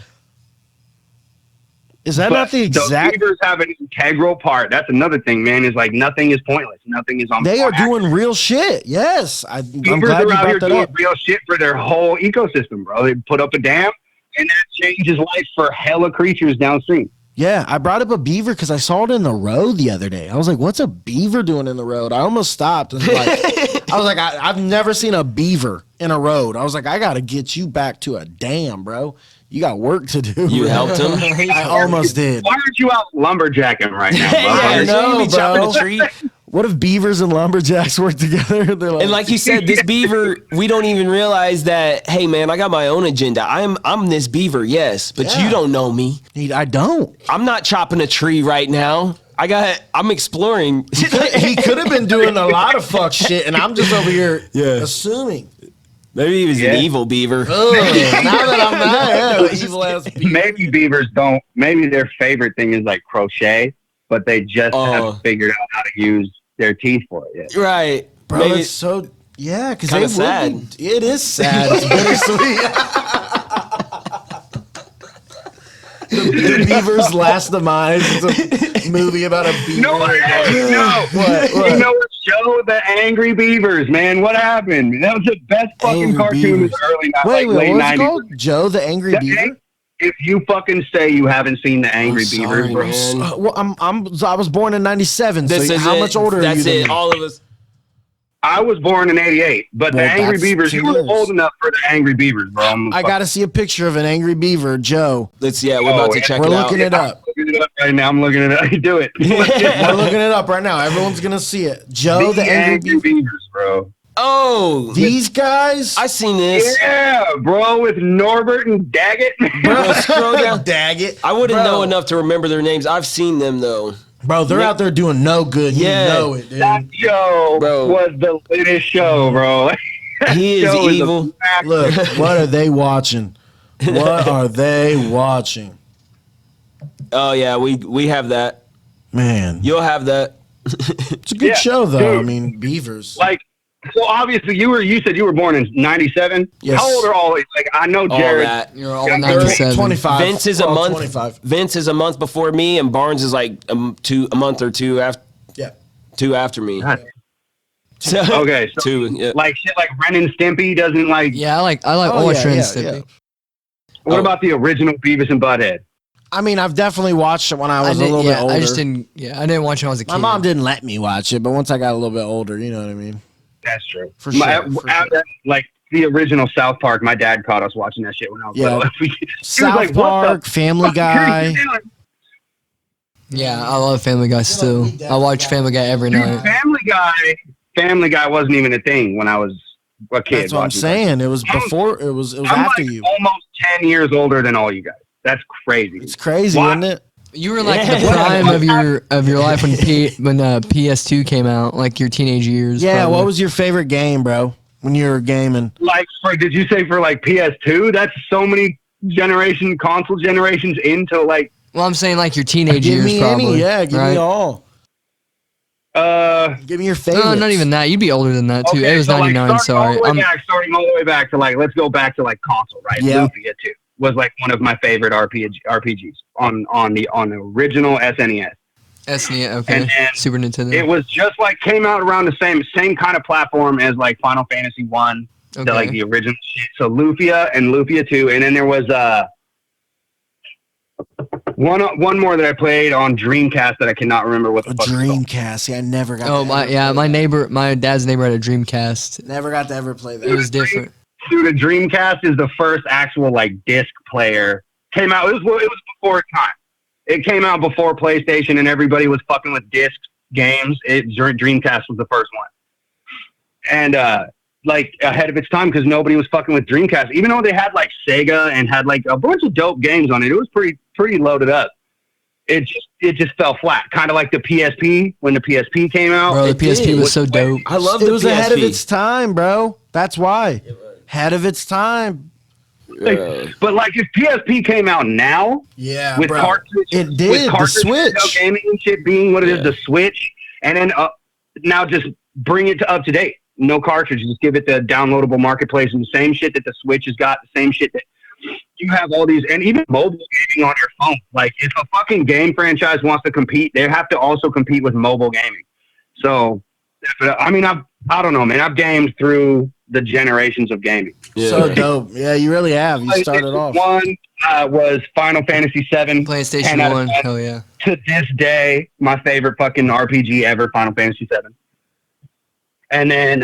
Is that not the exact? Beavers have an integral part. That's another thing, man. Is like, nothing is pointless. Nothing is on. They are doing real shit. Yes, I'm Beavers glad you are out here brought that doing up. real shit for their whole ecosystem, bro. They put up a dam, and that changes life for hella creatures downstream. Yeah, I brought up a beaver because I saw it in the road the other day. I was like, "What's a beaver doing in the road?" I almost stopped and I was like, "I've never seen a beaver in a road." I was like, "I got to get you back to a dam, bro. You got work to do." You helped him? I almost did. Why aren't you out lumberjacking right now, bro? I know, chopping bro. a tree. What if beavers and lumberjacks work together? They're And like you said, this beaver, we don't even realize that, hey, man, I got my own agenda. I'm this beaver, yes, but you don't know me. I don't. I'm not chopping a tree right now. I'm exploring. He could have been doing a lot of fuck shit, and I'm just over here assuming. Maybe he was an evil beaver. Now that I'm not evil ass beaver. Maybe beavers don't. Maybe their favorite thing is like crochet, but they just haven't figured out how to use their teeth for it yet. Right. Bro, Maybe, it's so, because kinda they sad. would be, it is sad. It's bittersweet. the Beaver's Last Demise is a movie about a beaver. No, What? you know what's Joe the Angry Beavers, man. What happened? That was the best fucking Angry cartoon in Beavers. the early Wait, late what's it 90s. called? Joe the Angry Beaver? If you fucking say you haven't seen the Angry sorry, Beavers, bro. man. Well, I was born in '97. This So is how it. much older are you That's than it. me? All of us. I was born in '88, but Well, the Angry that's Beavers, 2 you were years. old enough for the Angry Beavers, bro. I got to see a picture of an angry beaver, Joe. We're about to check We're it out. looking it up. I'm looking it up right now. I'm looking it up. Do it. We're looking it up right now. Everyone's gonna see it. Joe the Angry Beaver. Beavers, bro. Oh, These guys, I seen this. Yeah, bro, with Norbert and Daggett. Bro, scroll down. Daggett. I wouldn't Bro. know enough to remember their names. I've seen them though. Bro, they're out there doing no good. Yeah. You know it, dude. That show Bro. was the latest show, bro. He is Show a evil. fact. Look, what are they watching? What are they watching? Oh yeah, we have that. Man, You'll have that. it's a good Yeah, show, though. dude. I mean, beavers. Like, so obviously you said you were born in '97. Yes. How old are all? Like, I know All Jared. that. You're all Yeah, 97. 25. Vince is a Well, month. 25. Vince is a month before me, and Barnes is like a month or two after. Yeah. Two after me. God. So, Okay, so two. Yeah. like shit, like Ren and Stimpy doesn't like. Yeah, I like Oh, watch yeah, Ren and yeah, Stimpy. What Oh. about the original Beavis and Butthead? I mean, I've definitely watched it when I was a didn't- little bit older. I just didn't. Yeah, I didn't watch it when I was a kid. My mom didn't let me watch it, but once I got a little bit older, you know what I mean? That's true. For sure, for sure. Like the original South Park, my dad caught us watching that shit when I was Yeah. little. He was South like, "What the Park, Family fuck are you Guy. doing?" Yeah, I love Family Guy still. I watch Family Guy every Dude, night. Family Guy wasn't even a thing when I was a kid. That's what I'm watching saying. It was before. It was I'm after like you. almost 10 years older than all you guys. That's crazy. It's crazy, Why- isn't it? You were like Yeah. the prime of your life when PS2 came out, like your teenage years. Yeah. probably. What was your favorite game, bro? When you were gaming? Like, did you say for like PS2? That's so many console generations into like, Well, I'm saying like your teenage Give years, me probably. any. Yeah. Give right? me all. Give me your favorite. No, not even that. You'd be older than that too. okay, It was so like 99. starting Sorry. starting all the way back to like, let's go back to like console, right? Yeah. Lufia 2 was like one of my favorite RPGs on the original SNES. SNES, okay. And Super Nintendo. It was just like came out around the same kind of platform as like Final Fantasy 1, okay. like the original shit. So Lufia and Lufia 2, and then there was one more that I played on Dreamcast that I cannot remember what the A fuck it's called. Dreamcast. Yeah, I never got. Oh to my, ever yeah. play My dad's neighbor had a Dreamcast. that. Never got to ever play that. It was different. Dude, a Dreamcast is the first actual like disc player. Came out. It was before its time. It came out before PlayStation, and everybody was fucking with disc games. Dreamcast was the first one, and like ahead of its time because nobody was fucking with Dreamcast. Even though they had like Sega and had like a bunch of dope games on it, it was pretty loaded up. It just fell flat, kind of like the PSP when the PSP came out. Bro, the it PSP did. was so dope. I love It the was PSP. ahead of its time, bro. That's why. Ahead of its time. But like if PSP came out now Yeah, with bro. cartridge, It did. with The cartridge Switch. gaming and shit being what it is, Yeah. the Switch, and then now just bring it to up to date. No cartridge, just give it the downloadable marketplace and the same shit that the Switch has got, the same shit that you have all these, and even mobile gaming on your phone. Like if a fucking game franchise wants to compete, they have to also compete with mobile gaming. So, I mean, I don't know, man. I've gamed through the generations of gaming. Yeah. So dope. Yeah, you really have. You started off. One was Final Fantasy VII. PlayStation 10 out of 1. 10. Hell yeah. To this day, my favorite fucking RPG ever, Final Fantasy VII. And then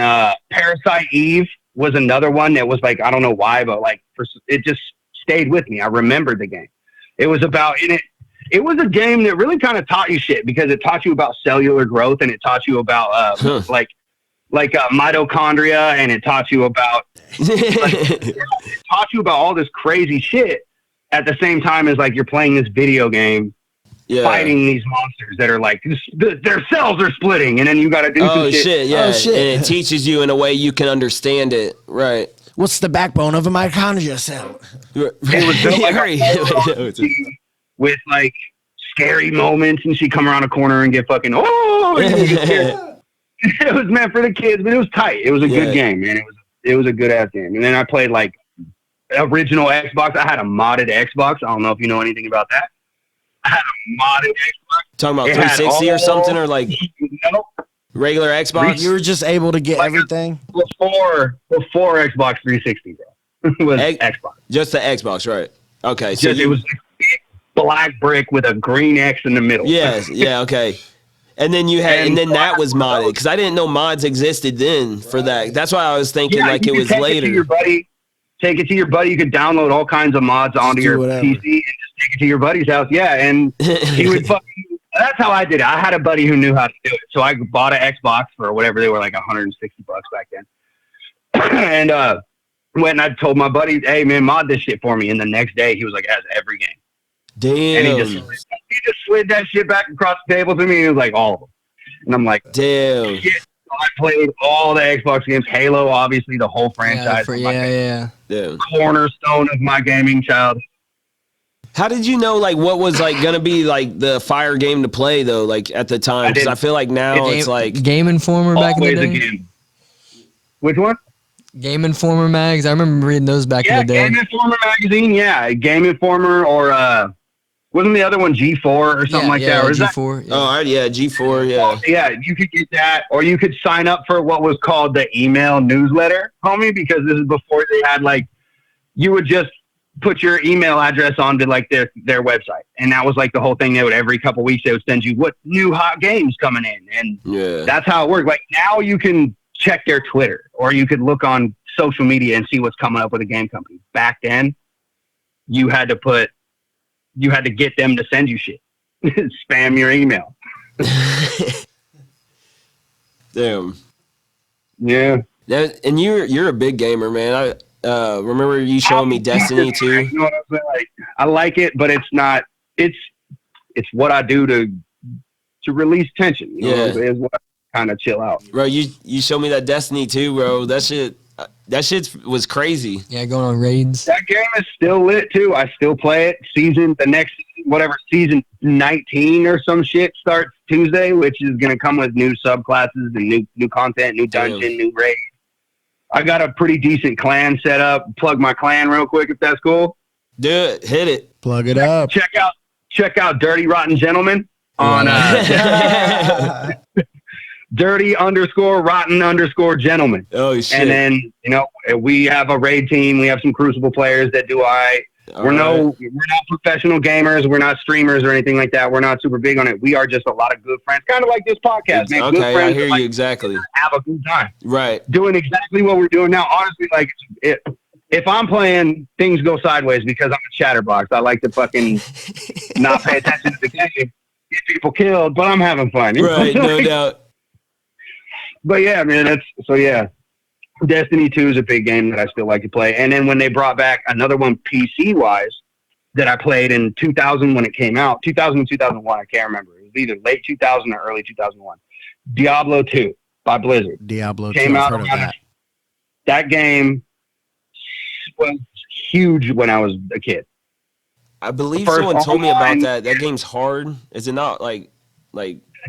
Parasite Eve was another one that was like, I don't know why, but like it just stayed with me. I remembered the game. It was about it was a game that really kind of taught you shit because it taught you about cellular growth and it taught you about like mitochondria and it taught you about it taught you about all this crazy shit at the same time as like you're playing this video game fighting these monsters that are like their cells are splitting and then you got to do some shit. Yeah. Oh, shit. And it teaches you in a way you can understand it. Right. What's the backbone of a mitochondria cell? It was built like with like scary moments and she'd come around a corner and get fucking and you get scared. It was meant for the kids, but it was tight. It was a good game, man. It was a good ass game. And then I played like original Xbox. I had a modded Xbox. I don't know if you know anything about that. I had a modded Xbox. Talking about It had 360 or all- something, or like Nope. Regular Xbox? You were just able to get everything? Before Xbox 360, bro. was Xbox. Just the Xbox, right. Okay. So it was a big black brick with a green X in the middle. Yes, yeah, okay. And then you had, and then that was modded, because I didn't know mods existed then for that. That's why I was thinking like it was later. Take it to your buddy. You could download all kinds of mods onto your PC and just take it to your buddy's house. Yeah, and he would fucking. That's how I did it. I had a buddy who knew how to do it, so I bought an Xbox for whatever they were, like $160 back then, and went and I told my buddy, "Hey man, mod this shit for me." And the next day, he was like, "It has every game." Damn. And he just slid that shit back across the table to me. And he was like, all of them. And I'm like, damn. Shit. So I played all the Xbox games. Halo, obviously, the whole franchise. Yeah. Cornerstone of my gaming childhood. How did you know, like, what was, like, going to be, like, the fire game to play, though, like, at the time? Because I feel like now it's like... Game Informer back in the day? Again. Which one? Game Informer mags. I remember reading those back in the day. Game Informer magazine, yeah. Game Informer or... wasn't the other one G4 or something like that? Or is G4. That? Oh, yeah, G4, yeah. Yeah, you could get that, or you could sign up for what was called the email newsletter, homie, because this is before they had, like, you would just put your email address onto, like, their website. And that was, like, the whole thing. They would, every couple of weeks, they would send you what new hot games coming in. And that's how it worked. Like, now you can check their Twitter, or you could look on social media and see what's coming up with a game company. Back then, you had to get them to send you shit. Spam your email. Damn. Yeah. And you're a big gamer, man. I remember you showing me Destiny too. You know what I'm saying? Like, I like it, but it's not. It's what I do to release tension. You know, is what I kind of chill out. Bro, you showed me that Destiny too, bro. That shit was crazy. Yeah, going on raids. That game is still lit too. I still play it. Season 19 or some shit starts Tuesday, which is gonna come with new subclasses and new content, new dungeon, new raid. I got a pretty decent clan set up. Plug my clan real quick if that's cool. Do it. Hit it. Plug it up. Check out Dirty Rotten Gentlemen on dirty_rotten_gentlemen. Oh shit. And then, you know, we have a raid team. We have some Crucible players that do we're not professional gamers. We're not streamers or anything like that. We're not super big on it. We are just a lot of good friends, kind of like this podcast, man. Okay, good friends I hear that, you exactly. Have a good time. Right. Doing exactly what we're doing now. Honestly, like, if I'm playing, things go sideways because I'm a chatterbox. I like to fucking not pay attention to the game, get people killed, but I'm having fun. Right, no doubt. But yeah, man, Destiny 2 is a big game that I still like to play. And then when they brought back another one PC-wise that I played in 2000 when it came out, 2000 and 2001, I can't remember. It was either late 2000 or early 2001. Diablo 2 by Blizzard. Diablo 2, came I've out heard of that. That game was huge when I was a kid. I believe someone told me about that. That game's hard. Is it not like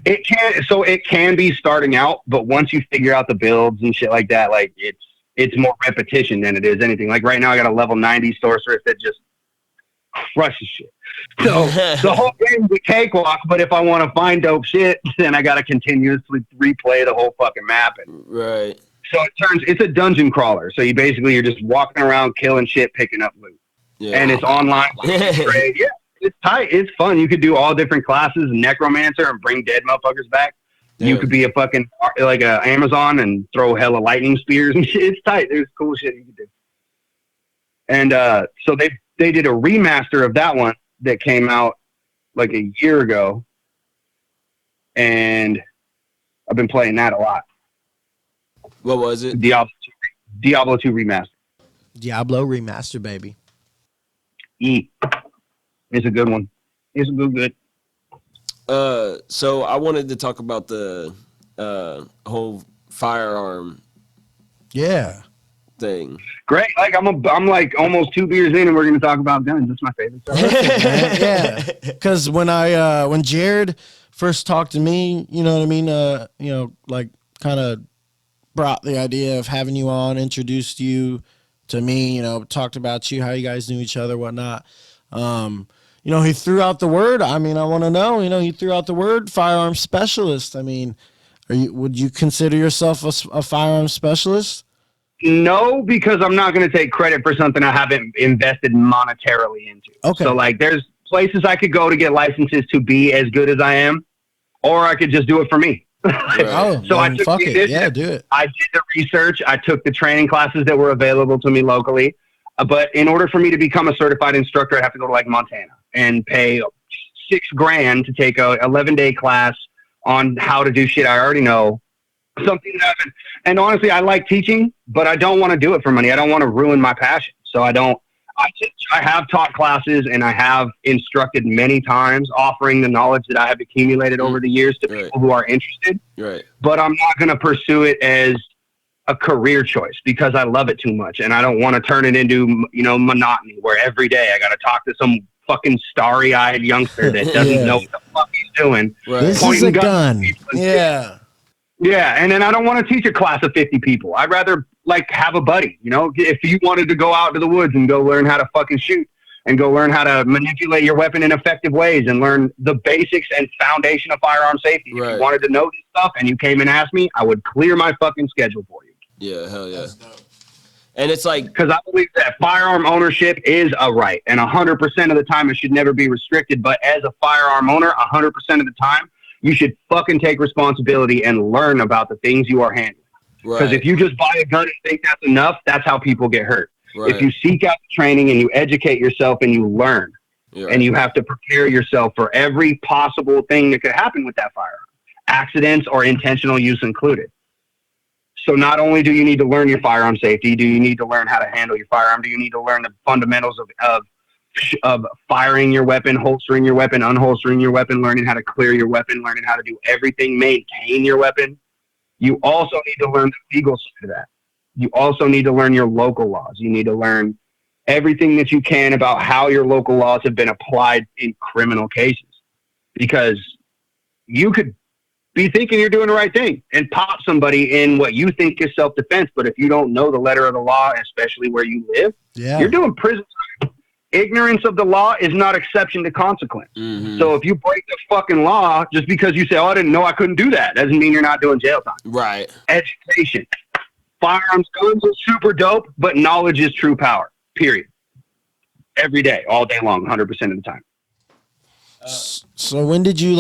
it can be starting out, but once you figure out the builds and shit like that, like it's more repetition than it is anything. Like right now I got a level 90 sorceress that just crushes shit. So the whole game's a cakewalk, but if I want to find dope shit, then I gotta continuously replay the whole fucking map. Right. So it's a dungeon crawler. So you're just walking around killing shit, picking up loot. Yeah. And it's online. Yeah. It's tight. It's fun. You could do all different classes, necromancer, and bring dead motherfuckers back. Yeah. You could be a fucking like a Amazon and throw hella lightning spears and shit. It's tight. There's cool shit you could do. And so they did a remaster of that one that came out like a year ago, and I've been playing that a lot. What was it? Diablo 2 remaster. Diablo remaster, baby. It's a good one. It's a good. So I wanted to talk about the whole firearm. Yeah. Thing. Great. Like I'm like almost 2 beers in, and we're gonna talk about guns. That's my favorite stuff. Yeah. Because when Jared first talked to me, you know what I mean. Like kind of brought the idea of having you on, introduced you to me. Talked about you, how you guys knew each other, whatnot. He threw out the word. I mean, I want to know, he threw out the word firearm specialist. I mean, Would you consider yourself a firearms specialist? No, because I'm not going to take credit for something I haven't invested monetarily into. Okay. So like there's places I could go to get licenses to be as good as I am, or I could just do it for me. Oh, so I took fuck the it. Yeah, do it. I did the research. I took the training classes that were available to me locally. But in order for me to become a certified instructor, I have to go to like Montana and pay $6,000 to take a 11-day class on how to do shit I already know. Something that and honestly, I like teaching, but I don't want to do it for money. I don't want to ruin my passion. So I don't. I have taught classes and I have instructed many times, offering the knowledge that I have accumulated over the years to people who are interested. Right. But I'm not going to pursue it as a career choice because I love it too much, and I don't want to turn it into monotony where every day I got to talk to some fucking starry-eyed youngster that doesn't know what the fuck he's doing. Right. This is a gun. Yeah. Yeah, and then I don't want to teach a class of 50 people. I'd rather like have a buddy, if you wanted to go out to the woods and go learn how to fucking shoot and go learn how to manipulate your weapon in effective ways and learn the basics and foundation of firearm safety. Right. If you wanted to know this stuff and you came and asked me, I would clear my fucking schedule for you. Yeah, hell yeah. And it's like, because I believe that firearm ownership is a right, and 100% of the time it should never be restricted. But as a firearm owner, 100% of the time, you should fucking take responsibility and learn about the things you are handling. Because if you just buy a gun and think that's enough, that's how people get hurt. Right. If you seek out the training and you educate yourself and you learn, and you have to prepare yourself for every possible thing that could happen with that firearm, accidents or intentional use included. So not only do you need to learn your firearm safety, do you need to learn how to handle your firearm, do you need to learn the fundamentals of firing your weapon, holstering your weapon, unholstering your weapon, learning how to clear your weapon, learning how to do everything, maintain your weapon. You also need to learn the legal side of that. You also need to learn your local laws. You need to learn everything that you can about how your local laws have been applied in criminal cases. Because you could be thinking you're doing the right thing and pop somebody in what you think is self-defense. But if you don't know the letter of the law, especially where you live, you're doing prison time. Ignorance of the law is not exception to consequence. Mm-hmm. So if you break the fucking law, just because you say, I didn't know I couldn't do that, doesn't mean you're not doing jail time. Right. Education. Firearms, guns are super dope, but knowledge is true power. Period. Every day, all day long, 100% of the time. So when did you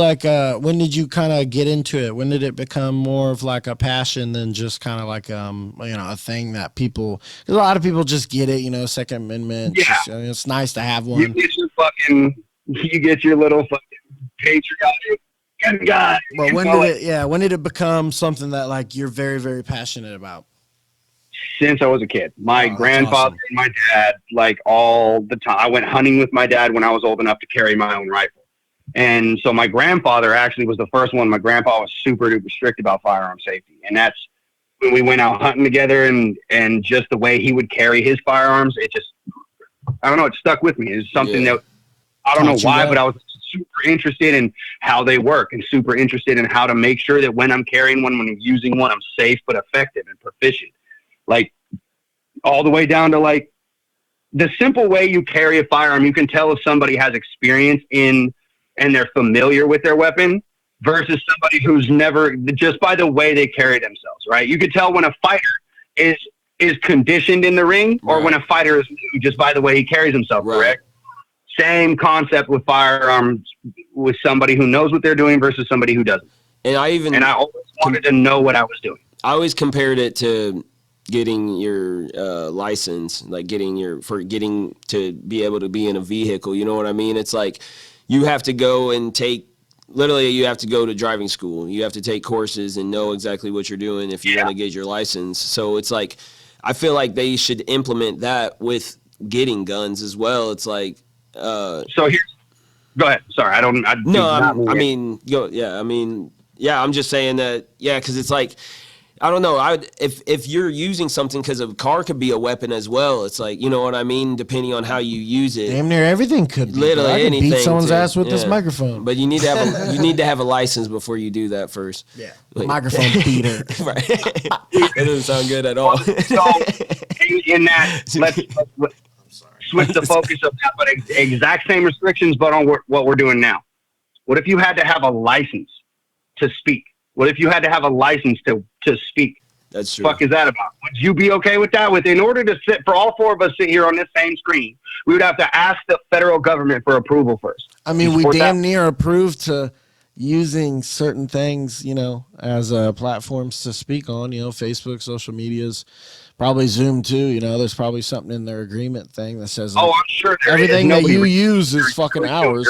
kind of get into it? When did it become more of like a passion than just kind of like a thing that people? Because a lot of people just get it, Second Amendment. Yeah, it's nice to have one. You get your little fucking patriotic gun guy. Well, when did it become something that like you're very, very passionate about? Since I was a kid. My grandfather and my dad, like all the time. I went hunting with my dad when I was old enough to carry my own rifle. And so my grandfather actually was the first one. My grandpa was super duper strict about firearm safety. And that's when we went out hunting together and just the way he would carry his firearms, it just, I don't know, it stuck with me. It's something that, I don't know why, but I was super interested in how they work and super interested in how to make sure that when I'm carrying one, when I'm using one, I'm safe but effective and proficient. Like all the way down to like the simple way you carry a firearm, you can tell if somebody has experience in and they're familiar with their weapon versus somebody who's never, just by the way they carry themselves, right? You could tell when a fighter is conditioned in the ring or when a fighter is new just by the way he carries himself, correct? Same concept with firearms with somebody who knows what they're doing versus somebody who doesn't. And I always wanted to know what I was doing. I always compared it to getting your license, like getting to be able to be in a vehicle. You know what I mean? It's like you have to go and you have to go to driving school. You have to take courses and know exactly what you're doing if you want to get your license. So it's like, I feel like they should implement that with getting guns as well. It's like, so here's, go ahead. Sorry. I'm just saying that, because it's like, I don't know. If you're using something, because a car could be a weapon as well. It's like, you know what I mean? Depending on how you use it. Damn near everything could be. Literally I could anything. Beat someone's ass with this microphone. But you need to have a license before you do that first. Yeah. Microphone beater. Right. It doesn't sound good at all. So in that, let's switch the focus of that, but exact same restrictions, but on what we're doing now. What if you had to have a license to speak? What if you had to have a license to speak? That's true. Fuck is that about? Would you be okay with that? In order to sit for all four of us sit here on this same screen, we would have to ask the federal government for approval first. I mean, we damn near approved to using certain things, as platforms to speak on, Facebook, social medias, probably Zoom too. There's probably something in their agreement thing that says, I'm sure everything that you use is fucking ours.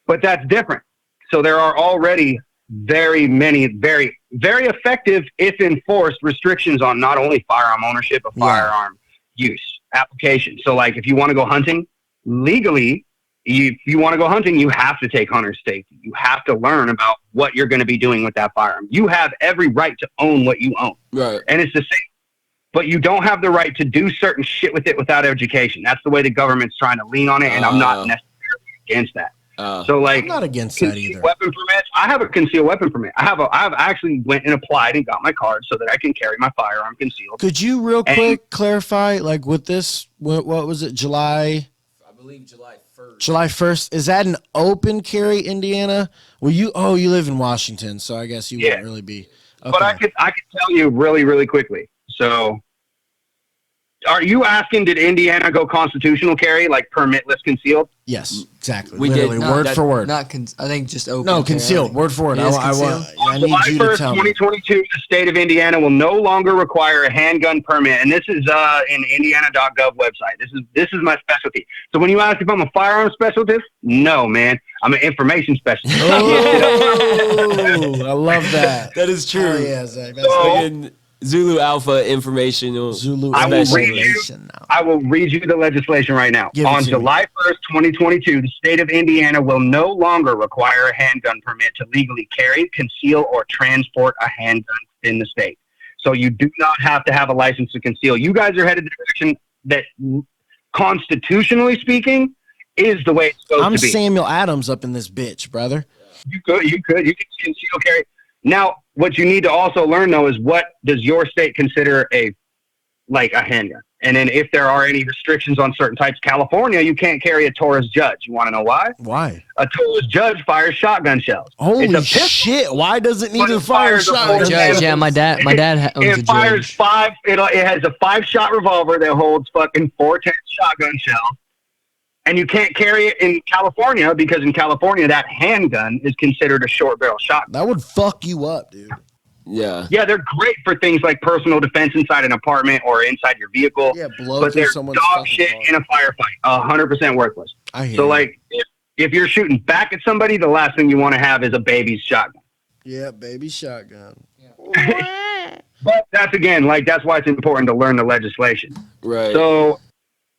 But that's different. So there are already very many, very, very effective, if enforced, restrictions on not only firearm ownership, but firearm use application. So like if you want to go hunting legally, if you want to go hunting, you have to take hunter's safety. You have to learn about what you're going to be doing with that firearm. You have every right to own what you own. Right. And it's the same. But you don't have the right to do certain shit with it without education. That's the way the government's trying to lean on it, and I'm not necessarily against that. So like, I'm not against that either. Weapon permits. I have a concealed weapon permit. I've actually went and applied and got my card so that I can carry my firearm concealed. Could you real quick clarify, like with this, what was it, July? I believe July 1st. July 1st. Is that an open carry, Indiana? Well, you live in Washington, so I guess you wouldn't really be. Okay. But I could tell you really, really quickly. So, are you asking, did Indiana go constitutional carry, like permitless concealed? Yes, exactly. We literally, did. word for word. I think just open. No, concealed. Word for word. I need you to tell me. 2022, the state of Indiana will no longer require a handgun permit, and this is in Indiana.gov website. This is my specialty. So when you ask if I'm a firearm specialist, no, man, I'm an information specialist. Oh, I love that. That is true. Oh, yeah, Zach. That's Fucking Zulu Alpha informational. Zulu. I will read you now. the legislation right now. Give it On to July 1st, 2022, the state of Indiana will no longer require a handgun permit to legally carry, conceal, or transport a handgun in the state. So you do not have to have a license to conceal. You guys are headed in the direction that, constitutionally speaking, is the way it's supposed to be. I'm Samuel Adams up in this bitch, brother. You could conceal carry. Now, what you need to also learn, though, is what does your state consider a handgun? And then if there are any restrictions on certain types, California, you can't carry a Taurus Judge. You want to know why? Why? A Taurus Judge fires shotgun shells. Holy shit! Why does it need to fire shotgun shells? Judge, yeah, my dad owns a It fires Judge. 5. It has a 5-shot revolver that holds fucking 410 shotgun shells. And you can't carry it in California because in California, that handgun is considered a short barrel shotgun. That would fuck you up, dude. Yeah. Yeah, they're great for things like personal defense inside an apartment or inside your vehicle. Yeah, blow but through they're someone's dog fucking shit car. in a firefight. 100% worthless. I hear So, you. like, if you're shooting back at somebody, the last thing you want to have is a baby's shotgun. Yeah, baby shotgun. But that's why it's important to learn the legislation. Right. So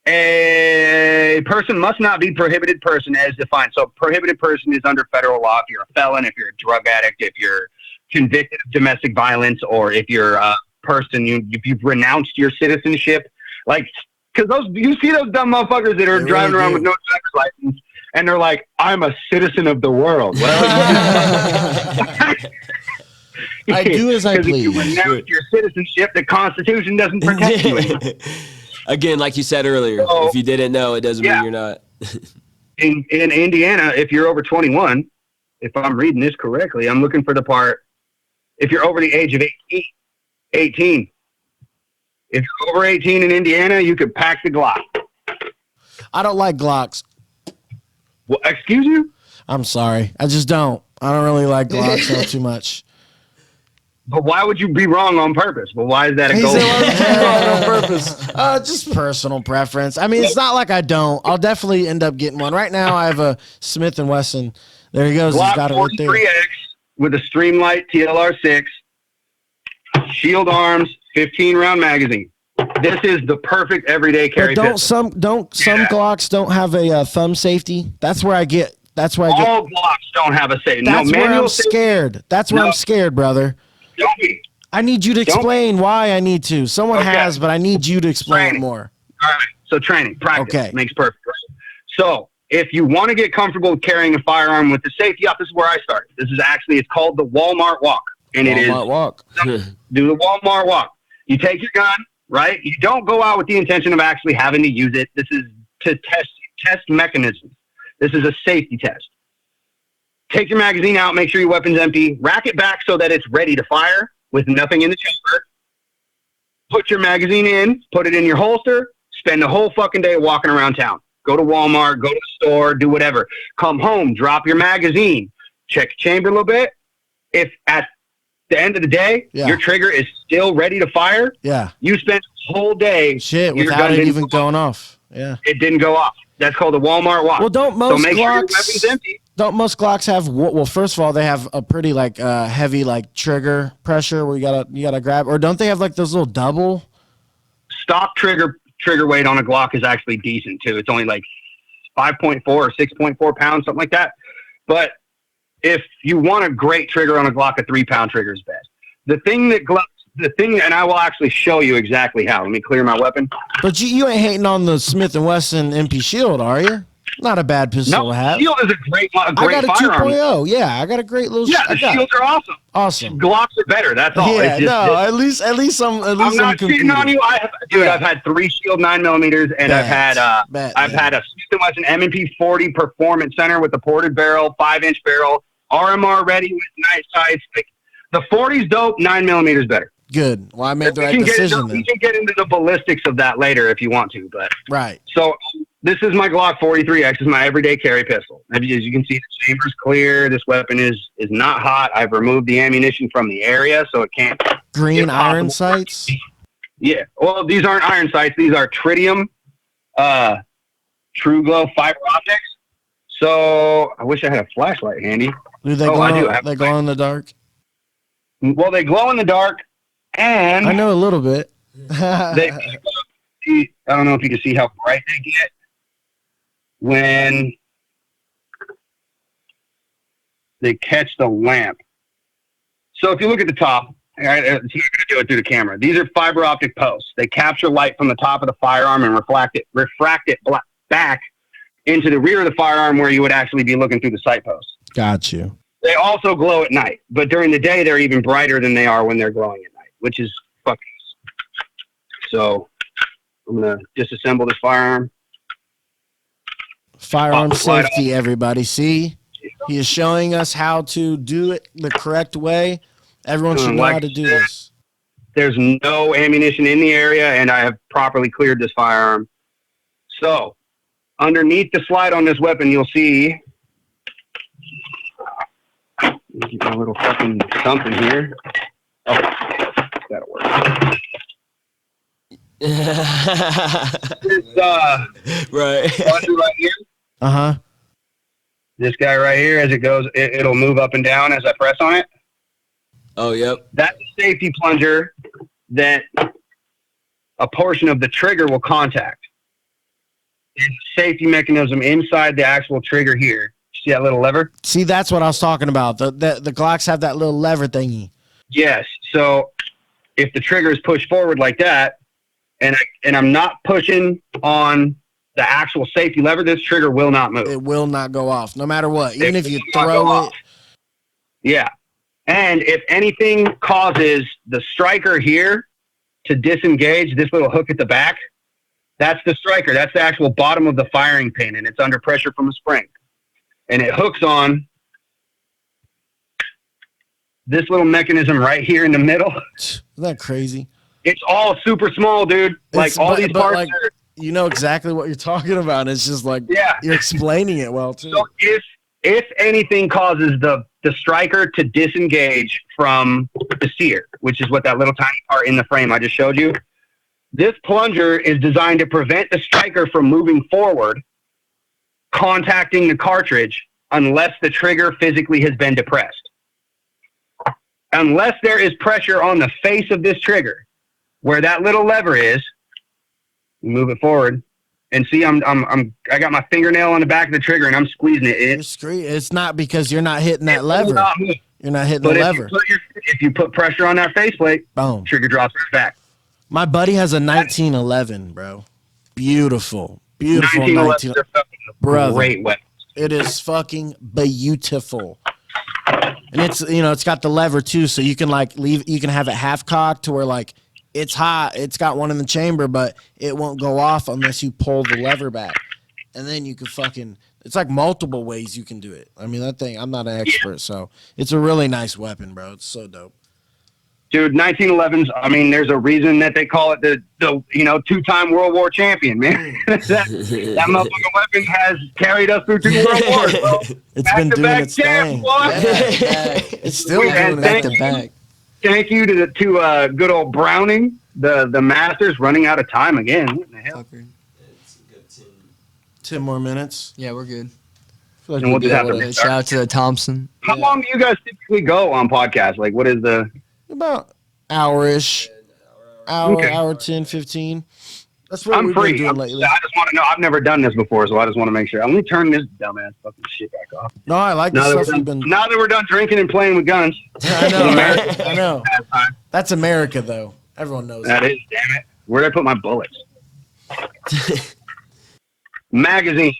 a person must not be prohibited person as defined. So prohibited person is under federal law if you're a felon, if you're a drug addict, if you're convicted of domestic violence, or if you're a person, if you've renounced your citizenship. Like, because you see those dumb motherfuckers that are driving around with no driver's license, and they're like, I'm a citizen of the world. Well, I do as I Because if you please. renounce your citizenship, the Constitution doesn't protect you anymore. Again, like you said earlier, if you didn't know, it doesn't mean you're not. In Indiana, if you're over 21, if I'm reading this correctly, I'm looking for the part. If you're over the age of 18. If you're over 18 in Indiana, you could pack the Glock. I don't like Glocks. Well, excuse you? I'm sorry. I just don't. I don't really like Glocks all too much. But why would you be wrong on purpose? Well, why is that a He goal? said, "Why would you be wrong on purpose?" Just personal preference. I mean, it's not like I don't. I'll definitely end up getting one. Right now, I have a Smith & Wesson. There he goes. He's Glock got it right there. 43X with a Streamlight TLR6, shield arms, 15-round magazine. This is the perfect everyday carry. But some Glocks don't have a thumb safety? That's where I get. All Glocks don't have a safety. That's no where manual I'm scared. That's where I'm scared, brother. Don't be. I need you to explain why I need to. Someone has, but I need you to explain it more. All right. So training, practice makes perfect. So if you want to get comfortable with carrying a firearm with the safety up, this is where I started. This is it's called the Walmart walk. And Walmart walk. Do the Walmart walk. You take your gun, right? You don't go out with the intention of actually having to use it. This is to test mechanisms. This is a safety test. Take your magazine out, make sure your weapon's empty, rack it back so that it's ready to fire with nothing in the chamber. Put your magazine in, put it in your holster, spend the whole fucking day walking around town. Go to Walmart, go to the store, do whatever. Come home, drop your magazine, check your chamber a little bit. If at the end of the day, your trigger is still ready to fire, you spent the whole day without it even going off. Yeah. It didn't go off. That's called a Walmart watch. Well, don't most so make Glocks, sure your weapon's empty. Don't most Glocks have? Well, first of all, they have a pretty like heavy like trigger pressure where you gotta grab, or don't they have like those little double? Stock trigger weight on a Glock is actually decent too. It's only like 5.4 or 6.4 pounds, something like that. But if you want a great trigger on a Glock, a 3-pound trigger is best. The thing, and I will actually show you exactly how. Let me clear my weapon. But you ain't hating on the Smith & Wesson MP Shield, are you? Not a bad pistol to have. Shield is a great I got a firearm. 2.0. Yeah, I got a great little. Yeah, the Shields are awesome. Awesome. Glocks are better. That's all. Yeah, at least I'm. I'm not cheating on you. I've had 3 Shield 9mm, and I've had a Smith & Wesson M&P 40 Performance Center with the ported barrel, 5-inch barrel, RMR ready with nice sights. Like, the 40's dope. 9mm is better. Good. Well, I made the right decision. We can get into the ballistics of that later if you want to, but right. So this is my Glock 43X. This is my everyday carry pistol. As you can see, the chamber's clear. This weapon is not hot. I've removed the ammunition from the area, so it can't. Green iron sights? Yeah. Well, these aren't iron sights. These are tritium, True Glow fiber optics. So I wish I had a flashlight handy. Do they glow? They glow in the dark? Well, they glow in the dark, and I know a little bit. I don't know if you can see how bright they get when they catch the lamp. So if you look at the top, it's not going to do it through the camera. These are fiber optic posts. They capture light from the top of the firearm and refract it back into the rear of the firearm where you would actually be looking through the sight post. Got you. They also glow at night, but during the day, they're even brighter than they are when they're glowing at night, which is fucking. So I'm going to disassemble this firearm. Firearm safety, everybody. See, he is showing us how to do it the correct way. Everyone should know how to do this. There's no ammunition in the area, and I have properly cleared this firearm. So underneath the slide on this weapon, you'll see a little fucking something here. Oh, that'll work. This right here. Uh-huh. This guy right here, as it goes, it'll move up and down as I press on it. Oh, yep. That's a safety plunger that a portion of the trigger will contact. There's a safety mechanism inside the actual trigger here. See that little lever? See, that's what I was talking about. The Glocks have that little lever thingy. Yes. So if the trigger is pushed forward like that, and I'm not pushing on the actual safety lever, this trigger will not move. It will not go off, no matter what. Even if you throw it. Yeah. And if anything causes the striker here to disengage, this little hook at the back, that's the striker. That's the actual bottom of the firing pin, and it's under pressure from a spring. And it hooks on this little mechanism right here in the middle. Isn't that crazy? It's all super small, dude. Like all these parts like, are, you know exactly what you're talking about. It's just like you're explaining it well too. So if anything causes the striker to disengage from the sear, which is what that little tiny part in the frame I just showed you, this plunger is designed to prevent the striker from moving forward, contacting the cartridge, unless the trigger physically has been depressed. Unless there is pressure on the face of this trigger, where that little lever is, move it forward, and see, I got my fingernail on the back of the trigger, and I'm squeezing it. It's not because you're not hitting that lever. You're not hitting the lever. If you put pressure on that faceplate, boom, trigger drops right back. My buddy has a 1911, bro. Beautiful 1911. Brother, great weapon. It is fucking beautiful. And it's got the lever too, so you can you can have it half cocked to where like it's hot. It's got one in the chamber, but it won't go off unless you pull the lever back. and then you can fucking. It's like multiple ways you can do it. I mean, that thing. I'm not an expert, so it's a really nice weapon, bro. It's so dope. Dude, 1911s. I mean, there's a reason that they call it the two-time World War champion, man. that motherfucking weapon has carried us through 2 World Wars, bro. It's been doing its thing. It's still doing it. Back to back. Thank you to good old Browning, the Masters, running out of time again. What the hell? Fucker. 10 more minutes. Yeah, we're good. I feel like And we'll just have to Shout restart. out to the Thompson. How long do you guys typically go on podcasts? Like, what is the... about hour-ish. Okay. Hour 10, 15. That's what I'm we've been free. doing lately. I just want to know. I've never done this before, so I just want to make sure. Let me turn this dumbass fucking shit back off. No, I like the stuff you've been. Now that we're done drinking and playing with guns. I know, right? I know. That's America, though. Everyone knows That is, damn it. Where'd I put my bullets? Magazine.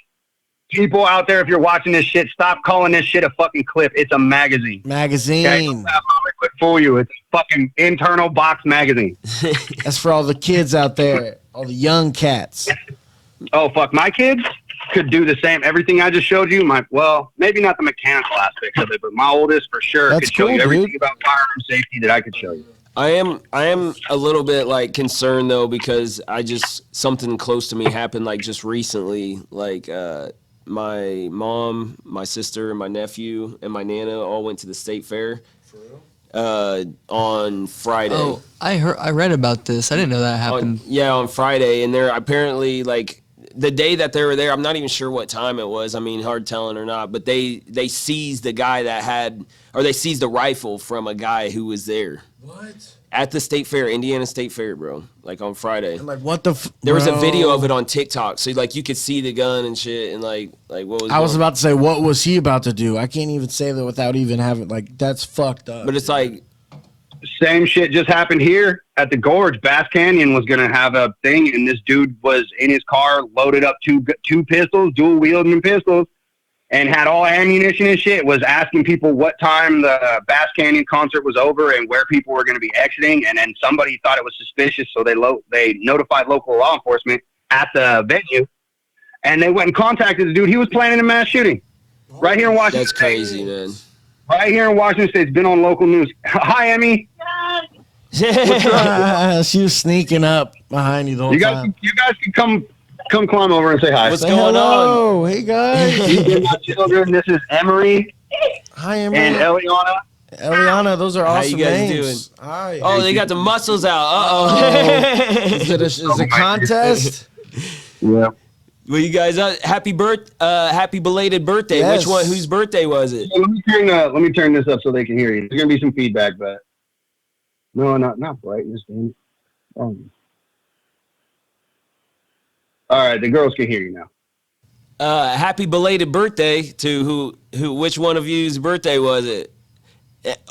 People out there, if you're watching this shit, stop calling this shit a fucking clip. It's a magazine. Magazine. Okay? Don't let Hollywood fool you. It's a fucking internal box magazine. That's for all the kids out there, all the young cats. Oh, fuck. My kids could do the same. Everything I just showed you, maybe not the mechanical aspects of it, but my oldest for sure That's could show cool, you everything dude. about firearm safety that I could show you. I am a little bit like concerned though, because something close to me happened like just recently. Like my mom, my sister, my nephew, and my nana all went to the state fair on Friday. Oh, I read about this. I didn't know that happened. On Friday, and they're apparently like the day that they were there. I'm not even sure what time it was. I mean, hard telling or not. But they seized the guy they seized the rifle from a guy who was there. What? At the state fair, Indiana State Fair, bro. Like on Friday. And like, what the? There was a bro. video of it on TikTok, so like you could see the gun and shit, and like what was. I was going- about to say, what was he about to do? I can't even say that without even having that's fucked up. But it's like, Same shit just happened here at the Gorge. Bass Canyon was going to have a thing, and this dude was in his car, loaded up two pistols, dual wielding pistols, and had all ammunition and shit, was asking people what time the Bass Canyon concert was over and where people were going to be exiting. And then somebody thought it was suspicious, so they notified local law enforcement at the venue. And they went and contacted the dude. He was planning a mass shooting right here in Washington that's State. crazy, man. Right here in Washington State. It's been on local news. Hi, Emmy. She was sneaking up behind you the whole time. You guys can come climb over and say hi. What's Say going hello. Hey guys. These are my children. This is Emery Hi, and Emily. Eliana. Eliana, those are How you awesome guys names. Hi. Oh, they got the muscles out. Is it a contest? Yeah. Well, you guys, happy belated birthday. Yes. Which one? Whose birthday was it? Let me turn this up so they can hear you. There's gonna be some feedback, but no, not bright. Just all right, the girls can hear you now. Happy belated birthday to who? Which one of you's birthday was it?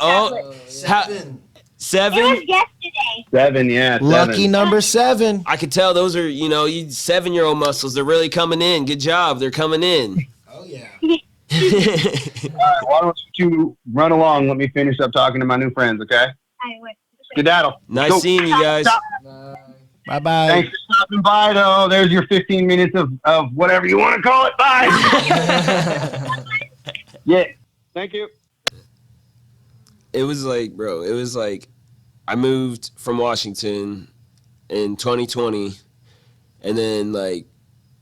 Oh, Seven. Seven. It was yesterday. 7, yeah. 7. Lucky number 7. I could tell those are, you 7-year-old muscles. They're really coming in. Good job. They're coming in. Oh yeah. All right, why don't you run along? Let me finish up talking to my new friends, okay? I went. Skedaddle. Nice Go. seeing you guys. Stop. Bye bye. Thanks for stopping by, though. There's your 15 minutes of whatever you want to call it. Bye. Yeah. Thank you. It was like I moved from Washington in 2020, and then like,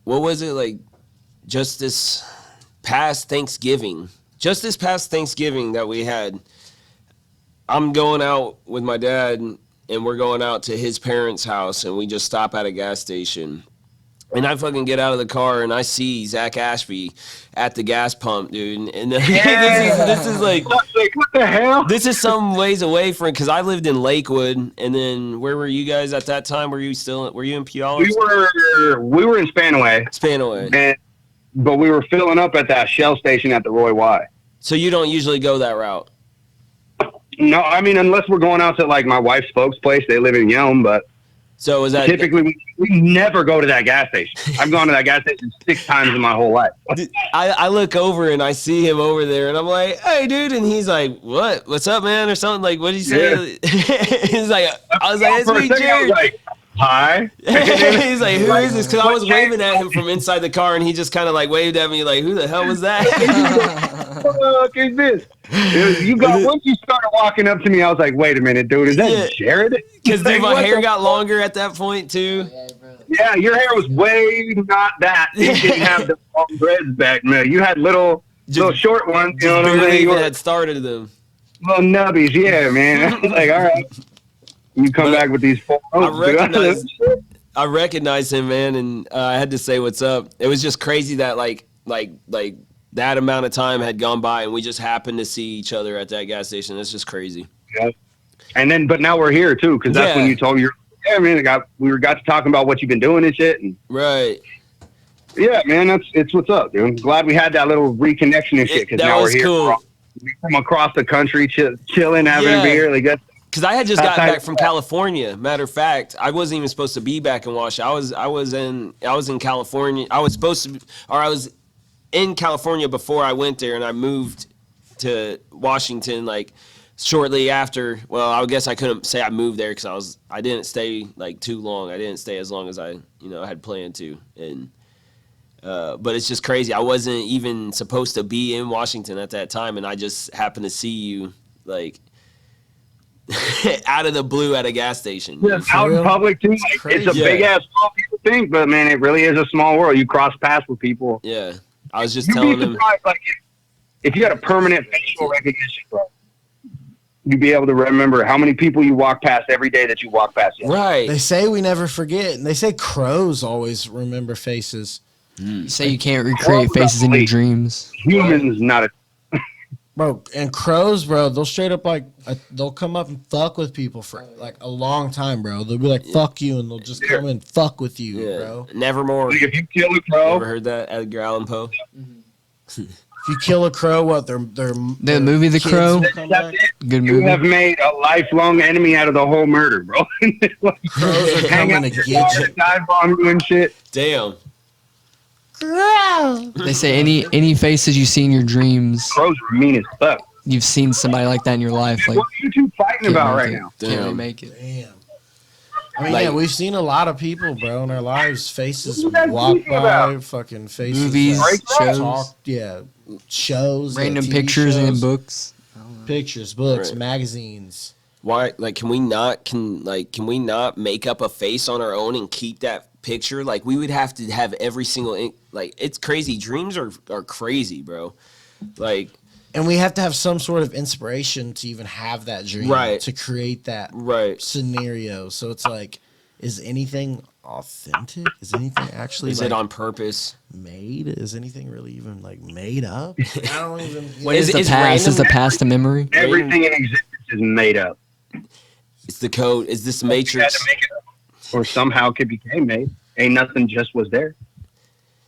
what was it, like just this past Thanksgiving that we had, I'm going out with my dad, and we're going out to his parents' house, and we just stop at a gas station. And I fucking get out of the car, and I see Zack Ashby at the gas pump, dude. And this is like, What the hell? this is some ways away from, because I lived in Lakewood, and then where were you guys at that time? Were you in Puyallup? We were in Spanaway, Spanaway. but we were filling up at that Shell station at the Roy Y. So you don't usually go that route? No, I mean, unless we're going out to like my wife's folks' place. They live in Yelm, but So is that typically we never go to that gas station. I've gone to that gas station 6 times in my whole life. I look over and I see him over there, and I'm like, "Hey, dude," and he's like, "What's up, man?" or something like, "What did you say?" He's like, I was like, "It's For a me, second, I was Jared." like, Hi. He's like, who is this? Because I was waving at him from inside the car, and he just kind of like waved at me, like, who the hell was that? Fuck is this? Once you started walking up to me, I was like, wait a minute, dude, is that Jared? Because my hair got longer at that point too. Yeah, your hair was way not that. You didn't have the long dreads back, man. You had little short ones. You know what I'm saying? Even had started them. Little nubbies, yeah, man. I was like, all right. You come back with these four. I recognized him, man, and I had to say what's up. It was just crazy that like that amount of time had gone by, and we just happened to see each other at that gas station. That's just crazy. Yeah. And then, but now we're here too, because that's when you told me, man, we got to talking about what you've been doing and shit. And, right. Yeah, man, it's what's up, dude. I'm glad we had that little reconnection and shit, because now we're here cool. from across the country, chilling, having a beer. Like that's. Because I had just gotten back from California. Matter of fact, I wasn't even supposed to be back in Washington. I was in California. I was in California before I went there, and I moved to Washington like shortly after. Well, I guess I couldn't say I moved there because I didn't stay like too long. I didn't stay as long as I had planned to. And but it's just crazy. I wasn't even supposed to be in Washington at that time, and I just happened to see you like. Out of the blue at a gas station. Yeah, out in public too. Like, it's a big ass world, people think, but man, it really is a small world. You cross paths with people. Yeah, I was just telling them. Like, if you had a permanent facial recognition, bro, you'd be able to remember how many people you walk past every day that you walk past. Right. They say we never forget, and they say crows always remember faces. You say you can't recreate faces in your dreams. Humans, not a. Bro, and crows, bro, they'll straight up they'll come up and fuck with people for like a long time, bro. They'll be like, fuck you, and they'll just come and fuck with you, bro. Nevermore. Like if you kill a crow. Ever heard that? Edgar Allan Poe? If you kill a crow, what, the movie The Crow? Good movie. You have made a lifelong enemy out of the whole murder, bro. Like, crows are coming to get you. Dive bomb you and shit. Damn. They say any faces you see in your dreams. Crows are mean as fuck. You've seen somebody like that in your life. Like, what are you two fighting about right now? Can't really make it. Damn. I mean, we've seen a lot of people, bro, in our lives. Faces walk by, fucking faces. Movies, shows. Talk, shows. Random TV pictures shows, and books. Pictures, books, magazines. Why? Like, can we not make up a face on our own and keep that picture? Like, we would have to have every single it's crazy. Dreams are crazy, bro. Like, and we have to have some sort of inspiration to even have that dream, to create that scenario. So it's like, is anything authentic? Is anything actually? Is it on purpose? Made? Is anything really even like made up? I don't even. What is the past? Is the past a memory? Everything in existence is made up. It's the code. Is this Matrix? You had to make it up. Or somehow it became made. Ain't nothing just was there.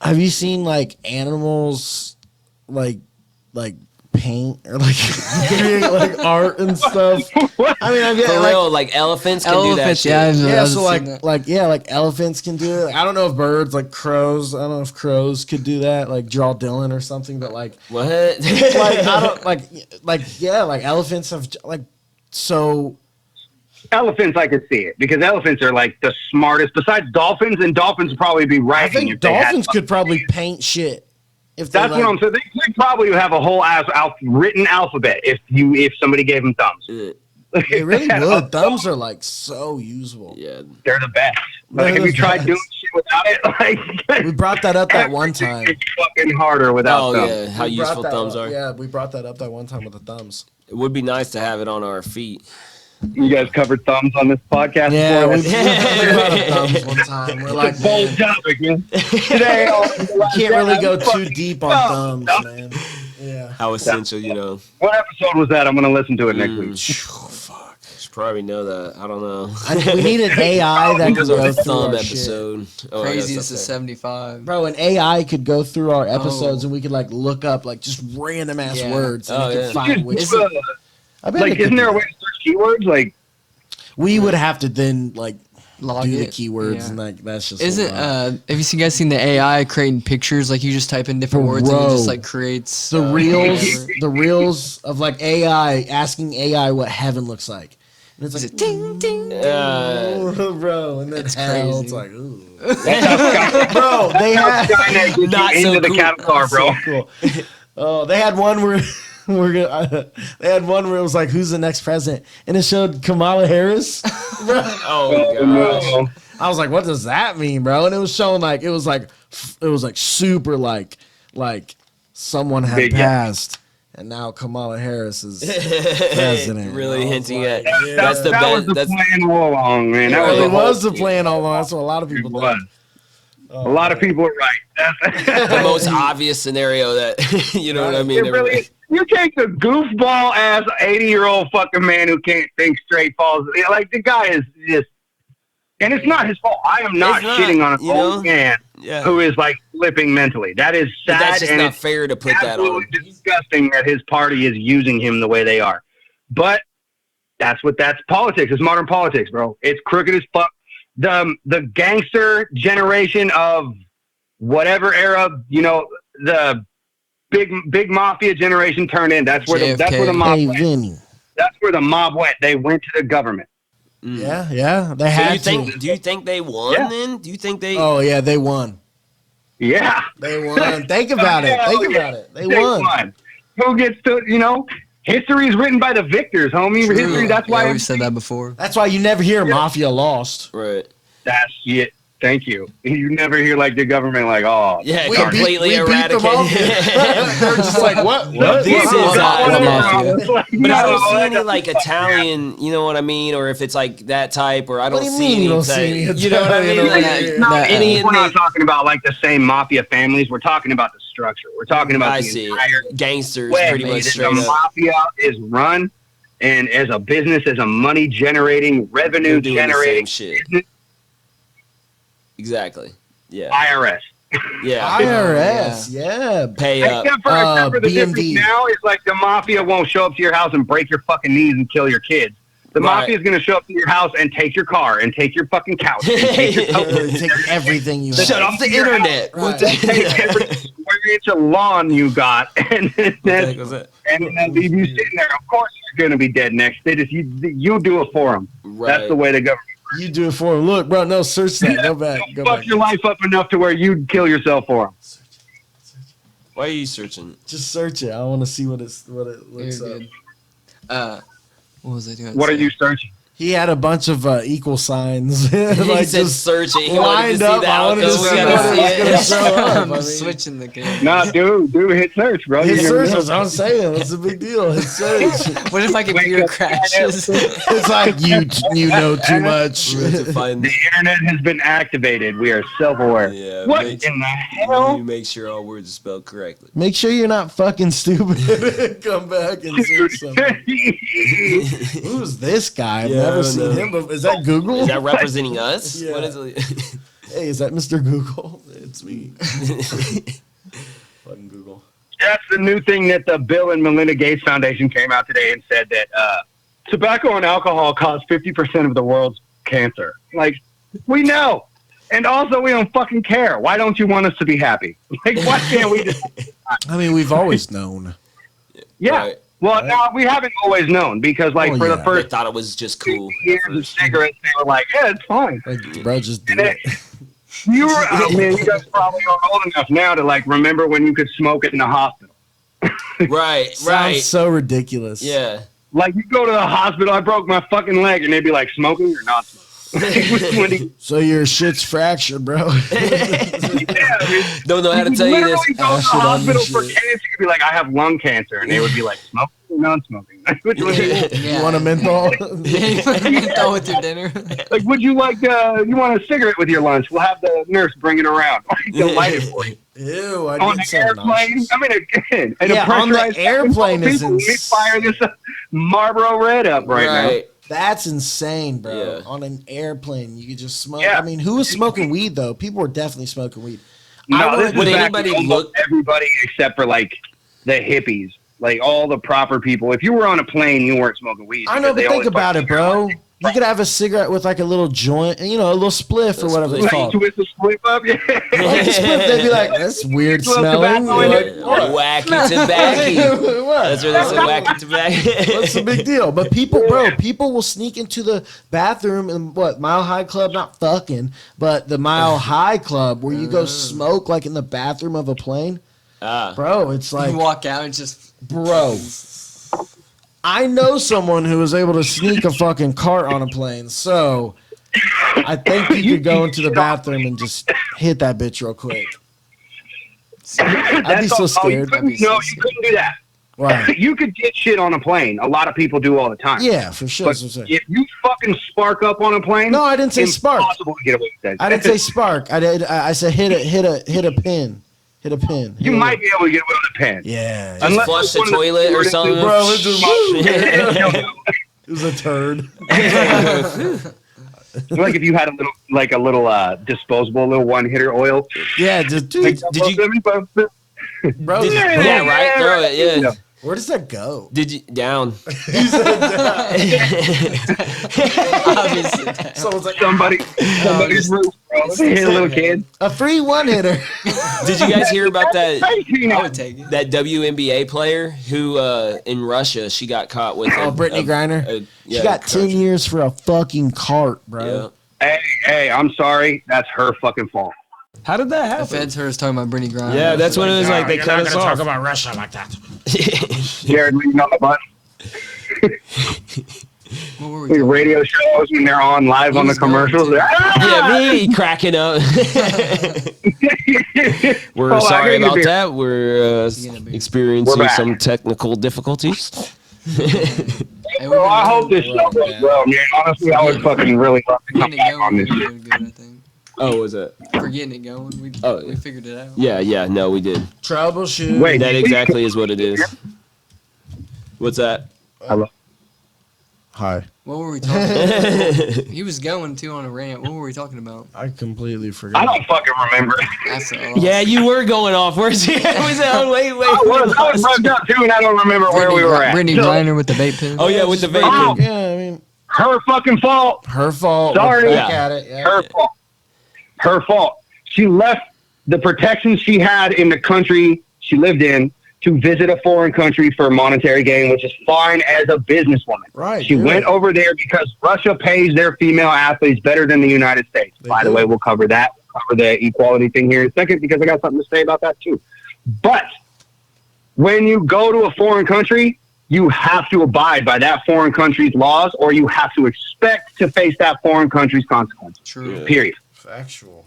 Have you seen like animals, like paint or like create like art and stuff? I mean, For real, like elephants can do that shit. Yeah, so like elephants can do it. Like, I don't know if birds, like crows. I don't know if crows could do that, like draw Dylan or something. But like what? Like I don't like elephants have like so. Elephants, I could see it because elephants are like the smartest. Besides dolphins, and dolphins would probably be right. I think dolphins could probably paint shit. If that's what I'm saying. They could probably have a whole written alphabet if somebody gave them thumbs. They really would. Thumbs are like so usable. Yeah, they're the best. Like, have you tried doing shit without it? Like, we brought that up that one time. It's fucking harder without thumbs. Yeah, how useful thumbs are. Yeah, we brought that up that one time with the thumbs. It would be nice to have it on our feet. You guys covered thumbs on this podcast? Yeah, before? we covered thumbs one time. We're like, bold topic, man. Today, you can't really go too deep on thumbs, man. Yeah. How essential, you know. What episode was that? I'm going to listen to it next week. Fuck. Should probably know that. I don't know. We need an AI that could go through thumb our episode. Shit. Craziest is 75. Bro, an AI could go through our episodes and we could like look up like just random ass words and it could find which. I bet like, isn't there a way to search keywords? Like, we would have to then like log do the keywords and like that's just. Isn't have you guys seen the AI creating pictures? Like you just type in different words and it just like creates the reels. The reels of like AI asking AI what heaven looks like. And it's like, Ding ding. bro, and then hell, it's crazy. like, ooh. That's Bro, they had Not so into the cool. cattle car, bro. cool. Oh, they had one where they had one where it was like, who's the next president? And it showed Kamala Harris. Bro. Oh gosh. I was like, what does that mean, bro? And it was showing like it was like super like someone had Big, yeah. passed, and now Kamala Harris is president. Really I was hinting like, at yeah. that's the That was best. the That's plan all along, man. That It was, was the plan all along. That's what a lot of people it was. think. A lot of people are right. the most obvious scenario that you know what I mean. It really is. You take the goofball ass 80-year-old fucking man who can't think straight falls. Like the guy is just, and it's not his fault. I am not It's not, shitting on an you old know? man Yeah. who is like flipping mentally. That is But sad, that's just and not it's fair to put that on. absolutely disgusting that his party is using him the way they are. But that's politics. It's modern politics, bro. It's crooked as fuck. The gangster generation of whatever era, you know, the big mafia generation turned in. That's where the mob Hey, went. Vinny. That's where the mob went. They went to the government. Yeah, they So had do you think they won Yeah. then? Do you think they? Oh yeah, they won. Yeah. They won. Think about it. Hell Think yeah. about it. They won. Who gets to, you know, history is written by the victors, homie. History, that's why we've said that before. That's why you never hear Mafia lost. Right. that's it. Thank you. You never hear like the government like, oh, Yeah, We completely beat them eradicated. all. They're just like, what? This is, What mafia? But I don't see any like Italian, you know what I mean, or if it's like that type, or I don't do you see mean any you don't type, see any you know what I mean? Italian Like, over here? No, any we're in not the- talking about like the same mafia families. We're talking about the structure. We're talking about I the see entire gangsters way pretty much that straight the up. mafia is run, and as a business, as a money generating, revenue They're doing the same generating shit. business, Exactly. Yeah. IRS. Yeah. IRS, yeah. Pay up. Except for the difference BMV. now is like the mafia won't show up to your house and break your fucking knees and kill your kids. The Right. mafia is going to show up to your house and take your car and take your fucking couch and take your They take everything you have. Shut off the internet. What the take every square inch of lawn you got and then was it? and leave you sitting there. Of course you're going to be dead next. They just you do it for them. Right. That's the way the government. You do it for him. Look, bro, no, search that. Go back. Go Fuck back. your life up enough to where you'd kill yourself for them. Why are you searching? Just search it. I want to see what it You're looks up. good. What was I doing? What are you searching? He had a bunch of equal signs. He like said just search it. He wanted to lined see up. the I wanted to outcome. see We what gotta it see was going to it. show up. I'm I mean, switching the camera. Nah, dude, hit search, bro. hit You're search. gonna That's what I'm saying. It's a big deal. Hit search. What if my computer up. crashes? It's like you know too much. We have to find. The internet has been activated. We are self-aware. Yeah, What make- in the hell? You make sure all words are spelled correctly. Make sure you're not fucking stupid. Come back and search something. Who's this guy? I've Yeah, I never don't seen know. him. Is that Google? Is that representing us? Yeah. What is it? Hey, is that Mr. Google? It's me. Fucking Google. That's the new thing that the Bill and Melinda Gates Foundation came out today and said that tobacco and alcohol cause 50% of the world's cancer. Like, we know. And also, we don't fucking care. Why don't you want us to be happy? Like, why can't we just... I mean, we've always known. Yeah. Right. Well, no, we haven't always known because, like, Oh, for the yeah. They first thought it was just cool. years of cigarettes, they were like, yeah, it's fine. Like, bro, just do And it. you were, oh, man, you guys probably are old enough now to, like, remember when you could smoke it in the hospital. Right, Sounds right. so ridiculous. Yeah. Like, you go to the hospital, I broke my fucking leg, and they'd be like, smoking or not smoking? When he- So your shit's fractured, bro. yeah, dude. Don't know how to You tell you literally this. go to the Acid on hospital this for shit. cancer. You'd be like, I have lung cancer. And they would be like, smoking or non-smoking? Which one do you want? You want a menthol? Menthol with your dinner. Like, would you like, you want a cigarette with your lunch? We'll have the nurse bring it around. They'll light it for you. Ew, I On need the some airplane? nauseous. I mean, again, and Yeah, a on the pressurized airplane is people, we ins- fire this Marlboro Red up right now. That's insane, bro. Yeah. On an airplane, you could just smoke. Yeah. I mean, who was smoking weed though? People were definitely smoking weed. No, this Would is back anybody when almost look- everybody except for like the hippies, like all the proper people. If you were on a plane, you weren't smoking weed. I know, because they but think always about it, bro. You could have a cigarette with like a little joint, you know, a little spliff or whatever it's called. Twist the split up, yeah. Like the spliff, they'd be like, "That's weird smelling." tobacco in Like, it. what? Wacky tobacco. What? That's what they say, wacky tobacco. What's the big deal? But people will sneak into the bathroom in Mile High Club, not fucking, but the Mile High Club where you go smoke like in the bathroom of a plane. Bro, it's like, You walk out and just bro, I know someone who was able to sneak a fucking cart on a plane, so I think you could go into the bathroom and just hit that bitch real quick. I'd be so scared. You couldn't do that. Wow. You could get shit on a plane. A lot of people do all the time. Yeah, for sure. But if you fucking spark up on a plane, No, I didn't say spark. Impossible to get away with that. I didn't say spark. I said hit a pin. Hit a pin. You might be able to get away with a pen. Yeah. Just flush the toilet or something. Bro, it's just it was a turd. Like if you had a little disposable little one hitter oil. Yeah, did you? Bro, Yeah, right. Throw it. Yeah. where does that go? Did you down? obviously. Someone's like, Somebody's roof, bro. Hit a little kid. a free one hitter. Did you guys hear about that? I would take it. That WNBA player who in Russia she got caught with. Brittany Griner. Yeah, She got 10 years for a fucking cart, bro. Yeah. Hey, I'm sorry. That's her fucking fault. How did that The happen? feds heard us talking about Brittany Griner. Yeah, that's what it was like. They You're cut not us gonna off. talk about Russia like that. Jared leaning on the button. What were we The talking radio shows when they're on live on the was going commercials. to. Yeah, me cracking up. We're Oh, I sorry hear you, about beer. that. We're experiencing We're back. some technical difficulties. Hey, Well, I hope this show goes well, man. Honestly, I would fucking really love to come Getting it back going, on we're this doing shit. good, I think. Oh, was it? We're getting it going. We figured it out. Yeah, no, we did. Troubleshoot. Wait, That exactly is what it is. What's that? Hello. Hi. What were we talking about? He was going too on a rant. What were we talking about? I completely forgot. I don't fucking remember. That's all. Yeah, you were going off. Where's he? Wait. I was rubbed up too, and I don't remember where we were at. Brittany So, Griner with the vape pen. Oh yeah, with the Oh. vape. Yeah, I mean, her fucking fault. her fault. Sorry. We're back Yeah. at it. Yeah. Her fault. Her fault. She left the protections she had in the country she lived in to visit a foreign country for monetary gain, which is fine as a businesswoman. Right, She you're went right. over there because Russia pays their female athletes better than the United States. By the way, we'll cover that. We'll cover the equality thing here in a second because I got something to say about that too. But when you go to a foreign country, you have to abide by that foreign country's laws, or you have to expect to face that foreign country's consequences. True. Period. Factual.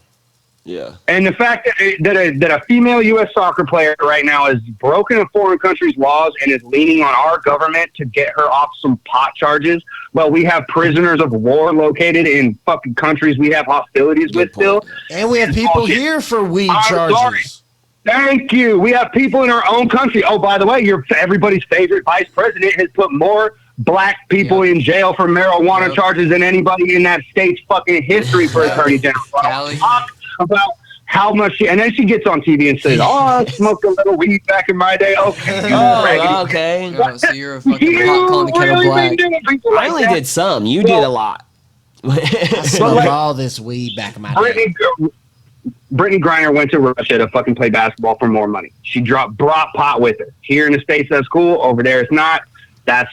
Yeah. And the fact that a female U.S. soccer player right now has broken a foreign country's laws and is leaning on our government to get her off some pot charges, well, we have prisoners of war located in fucking countries we have hostilities with still. And we have people here for weed I'm charges. sorry. Thank you. We have people in our own country. Oh, by the way, everybody's favorite vice president has put more black people in jail for marijuana charges than anybody in that state's fucking history for attorney general. Cali. Talk about how much and then she gets on TV and says, "Oh, I smoked a little weed back in my day." Okay, Oh, okay. Oh, so you're a fucking You pot calling the kettle really black. been doing people I like only that? did some. You did a lot. I smoked all this weed back in my day. Brittany Griner went to Russia to fucking play basketball for more money. She brought pot with her. Here in the States, that's cool. Over there, it's not. That's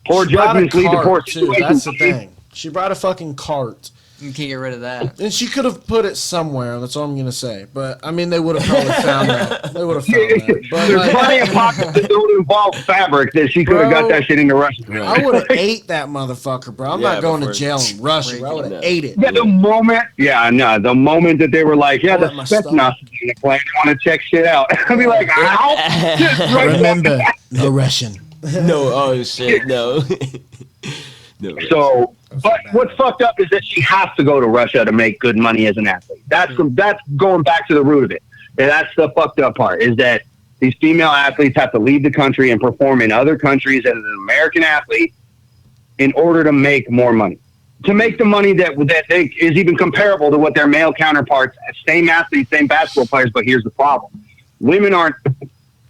poor She brought a judgments lead to poor cart, too. situations. That's the thing. She brought a fucking cart. You can't get rid of that. And she could have put it somewhere. That's all I'm going to say. But, I mean, they would have probably found that. They would have found that. But, There's like, plenty of pockets that don't involve fabric that she could have got that shit into Russia. I would have ate that motherfucker, bro. I'm Yeah, not going to before- jail in Russia, bro. I would have ate it. Yeah, the moment that they were like, yeah, the Let my Spetsnaz is in the plane, I want to check shit out. I'd be like, ow. Just right Remember, no Russian. No, oh shit, no. No. So, but what's fucked up is that she has to go to Russia to make good money as an athlete. That's going back to the root of it. And that's the fucked up part, is that these female athletes have to leave the country and perform in other countries as an American athlete in order to make more money. To make the money that is even comparable to what their male counterparts, same athletes, same basketball players, but here's the problem. Women aren't,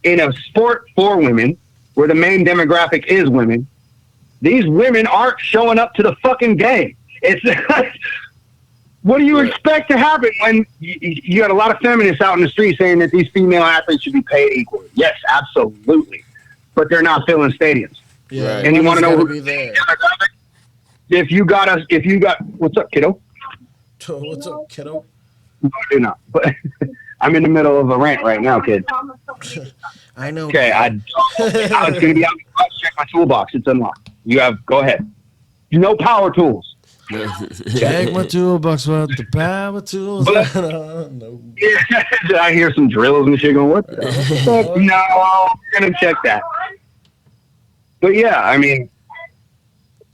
in a sport for women, where the main demographic is women, These women aren't showing up to the fucking game. It's what do you expect to happen when you got a lot of feminists out in the street saying that these female athletes should be paid equally? Yes, absolutely, but they're not filling stadiums. Yeah, and you want to know be there. if you got what's up, kiddo? What's up, kiddo? No, I do not. But I'm in the middle of a rant right now, kid. I know. Okay, I was going to be out to check my toolbox. It's unlocked. Go ahead. No power tools. Check my toolbox with the power tools. No. Yeah, I hear some drills and shit going, what the fuck? No, I'm going to check that. But yeah, I mean,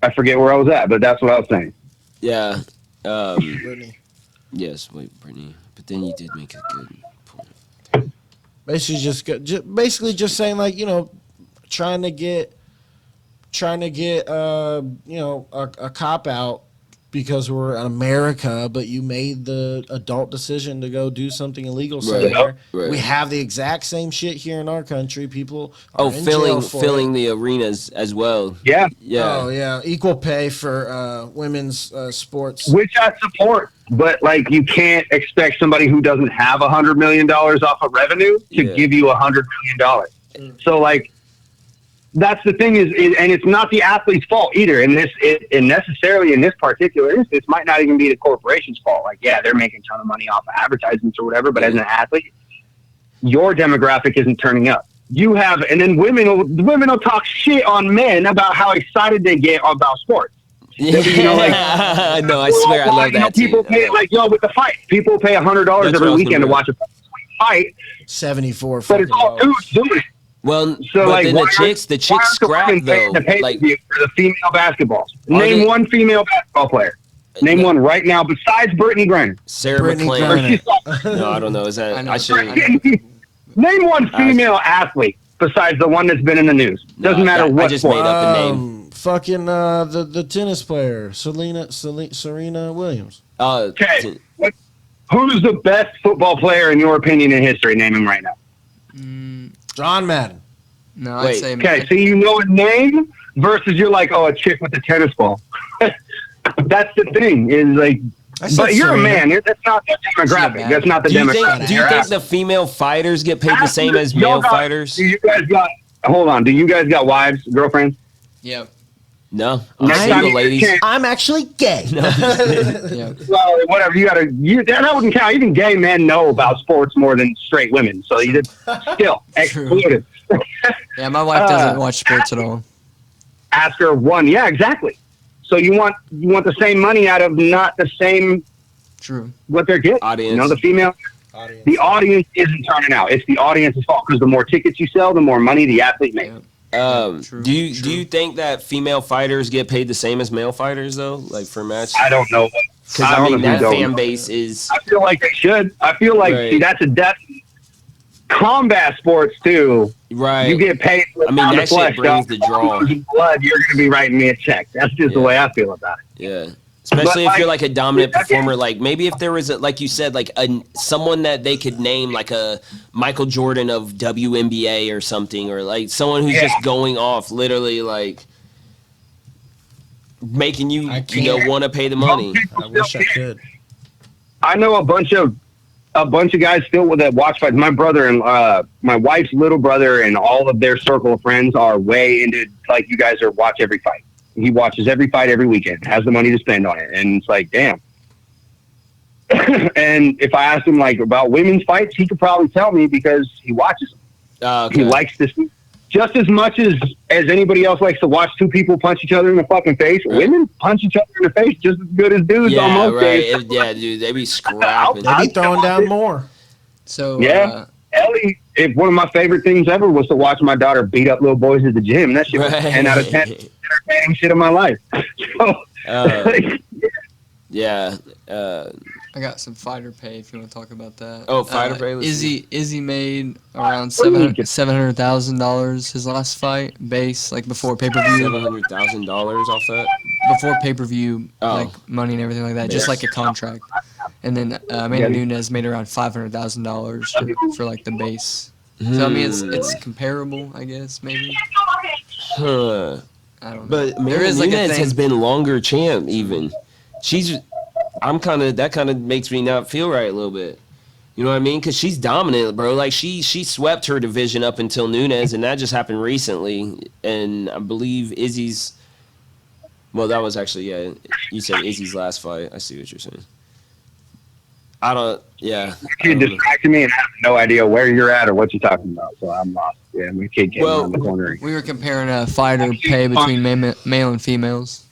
I forget where I was at, but that's what I was saying. Yeah. Brittany. Yes, wait, Brittany. But then you did make a good point. Basically just saying, like, you know, trying to get a cop out because we're in America, but you made the adult decision to go do something illegal somewhere. Right. We have the exact same shit here in our country. People are in filling jail for it. the arenas as well. Yeah. Oh yeah, equal pay for women's sports. Which I support, but like you can't expect somebody who doesn't have $100 million off of revenue to give you $100 million. So like, that's the thing and it's not the athlete's fault either. And necessarily in this particular instance, might not even be the corporation's fault. Like, yeah, they're making a ton of money off of advertisements or whatever, but as an athlete, your demographic isn't turning up. You have, and then women will talk shit on men about how excited they get about sports. Yeah. You know, like, no, I swear I love that people too. pay, like, with the fight, people pay $100 every weekend to watch a fight. 74. But it's all dudes doing it. Well, so but like, then the chicks scrap though. Like for the female basketball. Name one female basketball player. Name one right now besides Brittany Griner. Sarah Brittany McLean. No, I don't know. Is that I should name one female athlete besides the one that's been in the news. Doesn't matter what. I just made up a name. Fucking the tennis player Serena Williams. Okay. Who's the best football player in your opinion in history? Name him right now. John Madden. No, I'd say okay, so you know a name versus you're like, oh, a chick with a tennis ball. That's the thing is like, but you're Serena. A man. That's not the demographic. That's not the demographic. Do you think the female fighters get paid the same as male fighters? Hold on. Do you guys got wives, girlfriends? Yeah. No, I'm single, ladies. I'm actually gay. No. Yeah. Well, whatever. That wouldn't count. Even gay men know about sports more than straight women. So you just still excluded. Yeah, my wife doesn't watch sports at all. Ask her one. Yeah, exactly. So you want the same money out of not the same. True. What they're getting. Audience. You know, the female. Audience. The audience isn't turning out. It's the audience's fault because the more tickets you sell, the more money the athlete makes. Yeah. Do you think that female fighters get paid the same as male fighters though, like for matches? I don't know. Because I mean that fan base is. I feel like they should. I feel like see, that's a death. Combat sports too. Right. You get paid. I mean that shit brings the draw. Blood, you're going to be writing me a check. That's just the way I feel about it. Yeah. Especially if you're like a dominant performer, like maybe if there was like you said, like someone that they could name like a Michael Jordan of WNBA or something, or like someone who's just going off, literally like making you want to pay the money. I wish I could. I know a bunch of guys still that watch fights. My brother and my wife's little brother and all of their circle of friends are way into like you guys watch every fight. He watches every fight every weekend, has the money to spend on it. And it's like, damn. And if I asked him like about women's fights, he could probably tell me because he watches them. He likes this just as much as anybody else likes to watch two people punch each other in the fucking face. Right. Women punch each other in the face just as good as dudes on most days. Yeah, dude, they be scrapping. They be throwing down more. So Ellie, if one of my favorite things ever was to watch my daughter beat up little boys at the gym. That shit was 10 out of 10 entertaining shit of my life. I got some fighter pay if you want to talk about that. Oh, fighter pay. Izzy made around $700,000 his last fight base, like before pay per view. $700,000 off that before pay per view, like money and everything like that, just like a contract. And then Amanda Nunes made around $500,000 for like the base. So I mean, it's comparable, I guess maybe. I don't know. But Amanda there is like a Nunes thing. has been longer champ even. That kind of makes me not feel right a little bit. You know what I mean? Because she's dominant, bro. Like she swept her division up until Nunes, and that just happened recently. And I believe Izzy's. Well, that was actually You said Izzy's last fight. I see what you're saying. You distracted me, and I have no idea where you're at or what you're talking about. So I'm lost. Yeah, my kid came around the corner. We were comparing a fighter pay between male and females.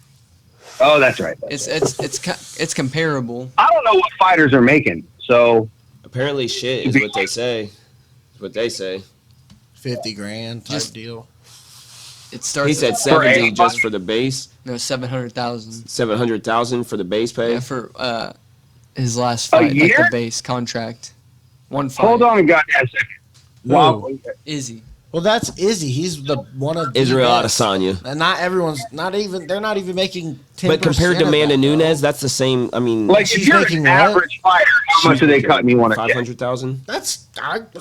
Oh, that's right. It's comparable. I don't know what fighters are making. So apparently, shit is what they say. 50 grand type deal. It starts. He said 70 just for the base. No, 700,000. 700,000 for the base pay. Yeah, for his last fight, like the base contract. One fight. Hold on a goddamn second. Wow. Izzy. Well, that's Izzy. He's the one of Israel the best. Adesanya. And they're not even making 10%. But compared to of Amanda that, Nunes, that's the same. I mean, Like, if she's you're making an what? average fighter, how much are they cutting you on a check? 500,000. That's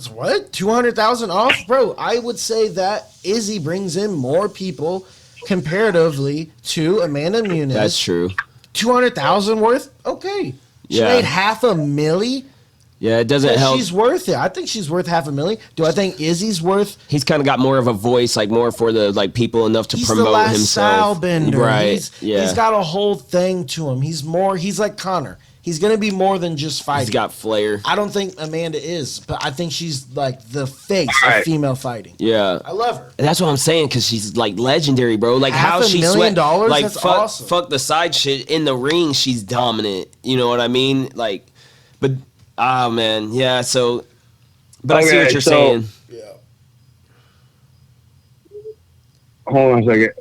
what? 200,000 off? Bro, I would say that Izzy brings in more people comparatively to Amanda Nunes. That's true. 200,000 worth? Okay. She made $500,000. Yeah, it doesn't help. She's worth it. I think she's worth $500,000. Do I think Izzy's worth? He's kind of got more of a voice, like more for the people enough to promote the last himself. style bender. Right. He's got a whole thing to him. He's like Connor. He's gonna be more than just fighting. He's got flair. I don't think Amanda is, but I think she's like the face of female fighting. Yeah, I love her. And that's what I'm saying, because she's like legendary, bro. Like how she sweat. $500,000? Like That's fuck, awesome. the side shit in the ring. She's dominant. You know what I mean? Like, but man, yeah. So, but I see what you're saying. Yeah. Hold on a second.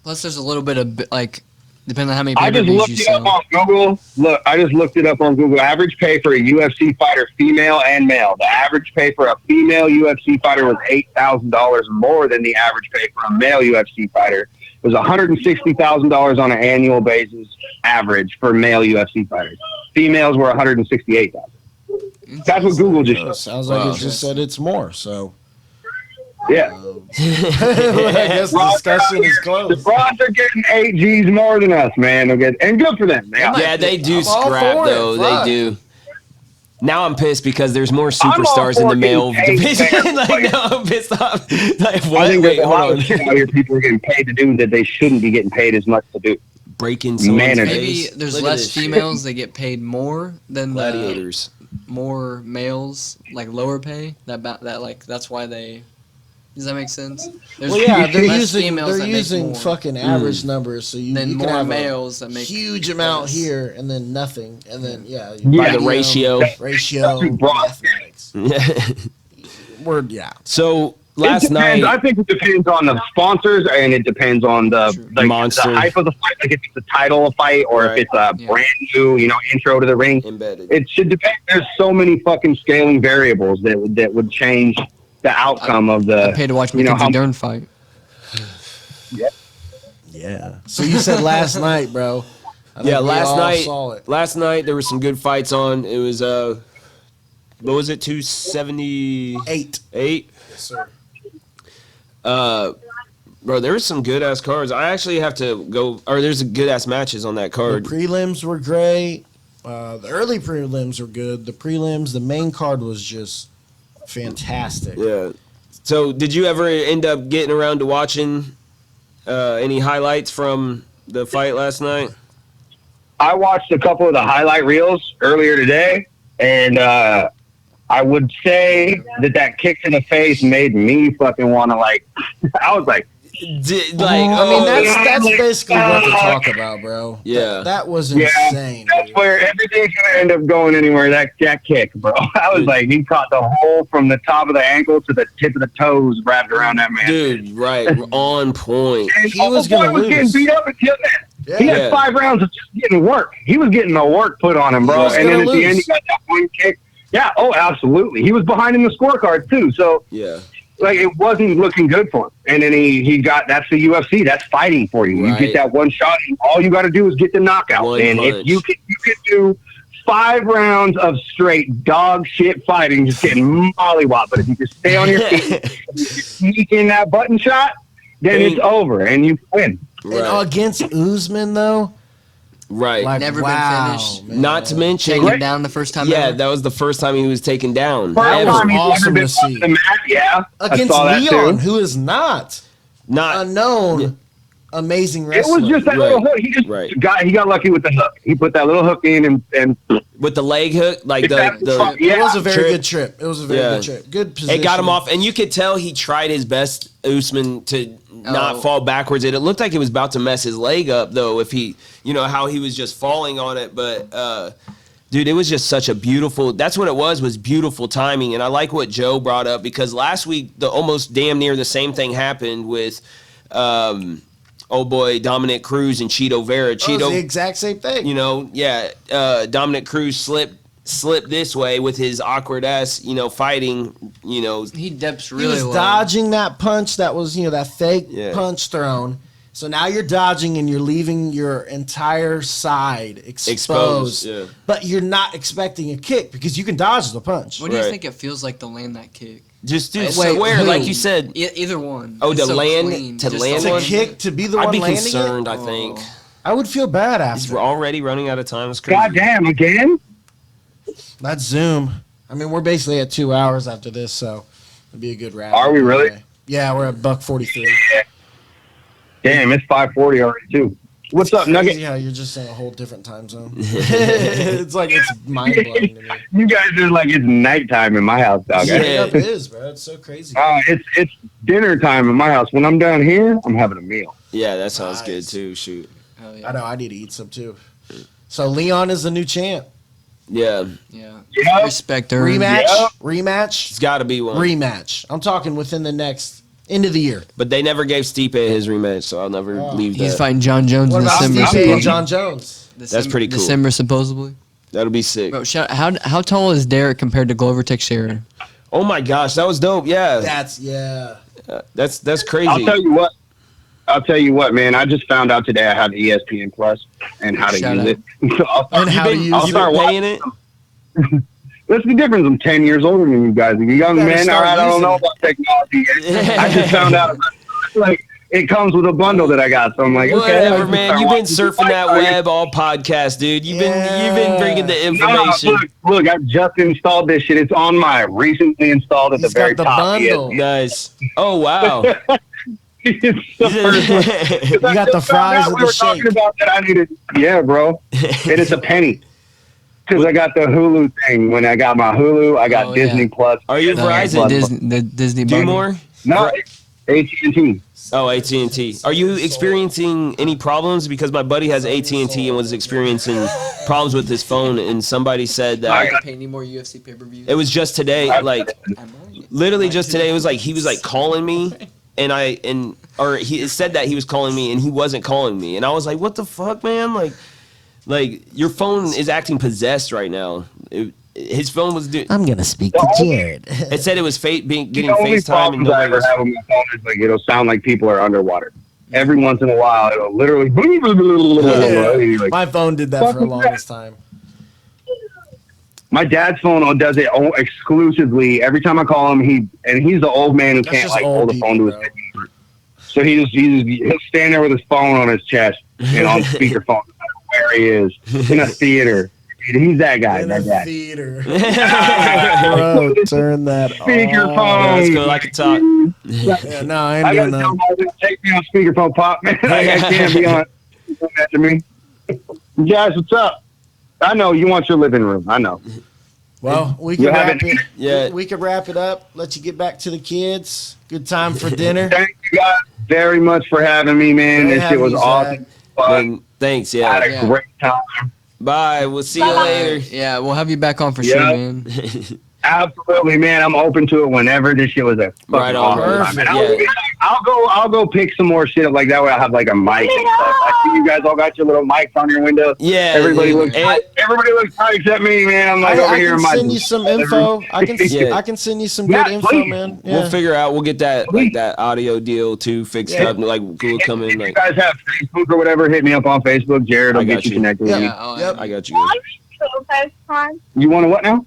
Plus, there's a little bit of like, depending on how many I just pay-per-views looked you it sell. up on Google. Look, I just looked it up on Google. Average pay for a UFC fighter, female and male. The average pay for a female UFC fighter was $8,000 more than the average pay for a male UFC fighter. It was $160,000 on an annual basis, average for male UFC fighters. Females were $168,000. That's what Google just showed. Sounds like it just said it's more. So Yeah. I guess the discussion is The closed. Bronx are getting 8 G's more than us, man. Okay, and good for them. Yeah, they do I'm all scrap for it. though. Fuck. They do. Now I'm pissed because there's more all superstars in the for male getting paid division. fair. Like, no, I'm pissed off. Like, I what? think Wait, there's a hold lot on. of shit out here people are getting paid to do that they shouldn't be getting paid as much to do. Breaking someone's Manager. Maybe face. there's Look at less this shit. females that get paid more than Gladiators. more males, like lower pay. That's why they. Does that make sense? There's Well, yeah, they're less using females that make more fucking average numbers, so you than can more have males that a make huge amount less. here and then nothing, and then By Yeah. the ratio. mathematics. So It last depends. night, I think it depends on the sponsors, and it depends on the Monster. the hype of the fight. Like if it's a title of fight, or Right. if it's a Yeah. brand new, intro to the ring. embedded. It should depend. There's so many fucking scaling variables that would change the outcome of the. I paid to watch you know, Mackenzie how- Dern fight. Yeah. So you said last night, bro. I think Yeah, we last all night. saw it. Last night there were some good fights on. It was what was it? 278. 8. Yes, sir. Bro, there was some good ass cards. I actually have to go. Or there's good ass matches on that The card. prelims were great. The early prelims were good. The main card was just fantastic. Yeah. So, did you ever end up getting around to watching any highlights from the fight last night? I watched a couple of the highlight reels earlier today, and I would say that kick to the face made me fucking want to I was like, I mean, that's basically what to talk about, bro. Yeah. That was yeah, insane. that's dude. where everything's gonna end up going anywhere. That kick, bro. I was like, he caught the hole from the top of the ankle to the tip of the toes wrapped around that man. Dude, right. On point. And he was the boy gonna was getting lose. beat up until then. He Yeah. had 5 rounds of just getting work. He was getting the work put on him, He bro. was And then at gonna the end, he lose. got that one kick. Yeah, oh, absolutely. He was behind in the scorecard, too. So, Yeah. it wasn't looking good for him. And then he got, that's the UFC. That's fighting for you. Right. You get that one shot, and all you got to do is get the knockout. One and punch. if you can do 5 rounds of straight dog shit fighting, just getting mollywopped. But if you can stay on your feet, and you can sneak in that button shot, then it's over, and you win. And against Usman, though, right? like, Never been finished. man. Not to mention, Taken down the first time. yeah, ever. that was the first time he was taken down. That was Time he's ever awesome been to see. on the mat, yeah. I Against saw that Leon, too. who is not Not a known amazing It wrestler. was just that Right. little hook. He just got lucky with the hook. He put that little hook in and with the leg hook, like Yeah. It was a very trip. good trip. It was a very good trip. Good position. It got him off, and you could tell he tried his best, Usman, to not fall backwards. It looked like it was about to mess his leg up, though, if he, how he was just falling on it. But, dude, it was just such a beautiful, that's what it was beautiful timing. And I like what Joe brought up, because last week, the almost damn near the same thing happened with old boy Dominic Cruz and Cheeto Vera. It was the exact same thing. Dominic Cruz slipped this way with his awkward ass, fighting, He dips He really was low. dodging that punch that was, that fake Yeah. punch thrown. So now you're dodging and you're leaving your entire side exposed. yeah. But you're not expecting a kick because you can dodge the punch. What do you Right. think it feels like to land that kick? Just dude, Wait, where, who? like you said, Either one. Oh, It's to so land- clean. to Just land the To one? kick, to be the I'd one be landing concerned, it, I think. I would feel bad He's after. already running out of time. It's crazy. God damn again. That's Zoom. I mean, we're basically at 2 hours after this, so it'd be a good wrap. Are we really? Yeah, we're at $1:43. Damn, it's 5:40 already too. What's up, Nugget? Crazy how you're just in a whole different time zone. It's like it's mind blowing to me. You guys are like it's nighttime in my house, dog. Yeah. It is, bro. It's so crazy. It's dinner time in my house. When I'm down here, I'm having a meal. Yeah, that sounds Nice. good too. Shoot. Hell yeah. I know. I need to eat some too. So Leon is the new champ. Yeah, Yeah. Yep. Respect her. Rematch. Yep. Rematch. it's got to be one. Rematch. I'm talking within the next end of the year. But they never gave Stipe his rematch, so I'll never leave He's that. fighting John Jones What in about December. Stipe and John Jones? That's pretty cool. December supposedly. That'll be sick. Bro, how tall is Derek compared to Glover Teixeira? Oh my gosh, that was dope. Yeah, That's that's crazy. I'll tell you what, man. I just found out today I have ESPN Plus and how to Shout use out. it. So And how to use I'll it. start paying watching. it. What's the difference? I'm 10 years older than you guys. You young You gotta men, all start right, I don't using know it. about technology. I just found out. Like, it comes with a bundle that I got, so I'm like, okay. Whatever, I'll man. start You've been watching surfing that some web all podcast, dude. You've been bringing the No, information. look, I just installed this shit. It's on my recently installed at He's the very got the top. bundle. Nice. Oh wow. It's the first one. You got the fries and we the were talking shake. about that. I needed, yeah, bro. And it's a penny. Because I got the Hulu thing. When I got my Hulu, I got Oh, Disney yeah. Plus. Are you The Verizon? The Disney Do bundle. more? No, AT&T. Oh, AT&T. Are you experiencing any problems? Because my buddy has AT&T and was experiencing problems with his phone, and somebody said I that gotta pay any more UFC pay-per-views. it was just today, like literally just today. It was like he was like calling me, or he said that he was calling me, and he wasn't calling me, and I was like, what the fuck, man? Like your phone is acting possessed right now. His phone was doing. I'm gonna speak to Jared. It said it was getting The only FaceTime and problems I nobody ever was. have on my phone is like it'll sound like people are underwater. Every once in a while, it'll literally. Like, My phone did that for the longest time. my dad's phone does it exclusively. Every time I call him, he's the old man who That's can't just like old hold a people, phone to his bro. head. So he'll stand there with his phone on his chest and on speakerphone, no matter where he is in a theater. He's that guy. In That a guy. theater. Bro, turn that Speakerphone. off. Let's go. I can talk. Yeah, no, I ain't I doing gotta tell that. him, take me on speakerphone, pop, man. I can't be on. Don't after me. Guys, what's up? I know you want your living room. I know. Well, we You can wrap haven't- it. Yeah. We can wrap it up. Let you get back to the kids. Good time for dinner. Thank you guys very much for having me, man. Great This shit was having you, awesome. Zach. Fun. And thanks. I had Yeah. a great time. Bye. We'll see you later. Yeah, we'll have you back on for Yeah. sure, man. Absolutely, man. I'm open to it whenever. This shit was a fucking Right on, awesome bro. time. Yeah. And I'll go pick some more shit up like that where I have like a mic and stuff. I see you guys all got your little mics on your window. Yeah. Everybody dude. looks And- tight. Everybody looks tight except me, man. I'm like over I here can in my. send you some info. I can Yeah. I can send you some Yeah, good info, please. man. We'll Yeah. figure out. We'll get that audio deal too fixed Yeah. up. Like we'll come in. If you Like guys have Facebook or whatever, hit me up on Facebook. Jared will I got get you you. connected with me. Yeah, oh, Yep. I got you. FaceTime. You want to what now?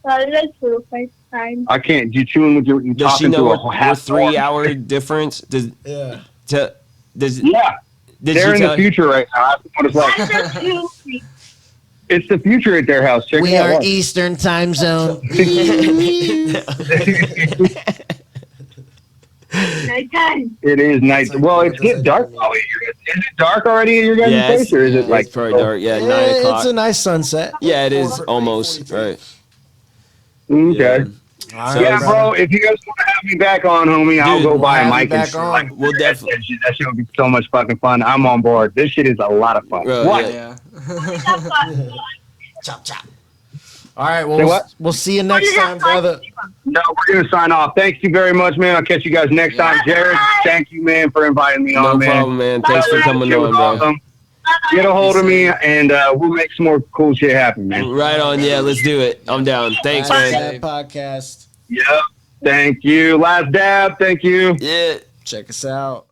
FaceTime. I can't. You chewing with your. You Does she talking know to we're a half 3 hour difference? Yeah. Does Yeah. They're in the future right now. That's what it's like. It's the future at their house. Check We it out. are Watch. Eastern time zone. Nighttime. It is night. Well, it's getting dark. Probably. Is it dark already at your guys' place, or is it like it's probably dark? Yeah, 9 o'clock. It's a nice sunset. Yeah, it is almost right. Okay. All Yeah, right, bro. If you guys want to have me back on, homie, I'll Dude, go buy a have you mic and back shit. on. Like, We'll definitely. that shit would be so much fucking fun. I'm on board. This shit is a lot of fun. Bro, What? yeah. Chop chop. All right, Say well, what? we'll see you next time, brother. No, we're gonna sign off. Thank you very much, man. I'll catch you guys next time. Jared, thank you, man, for inviting me No on, man. problem, man. Thanks for coming Shit was on, bro. awesome. Get a hold of me, and we'll make some more cool shit happen, man. Right on. Yeah, let's do it. I'm down. Thanks, man. That podcast. Yep. Thank you. Last dab. Thank you. Yeah. Check us out.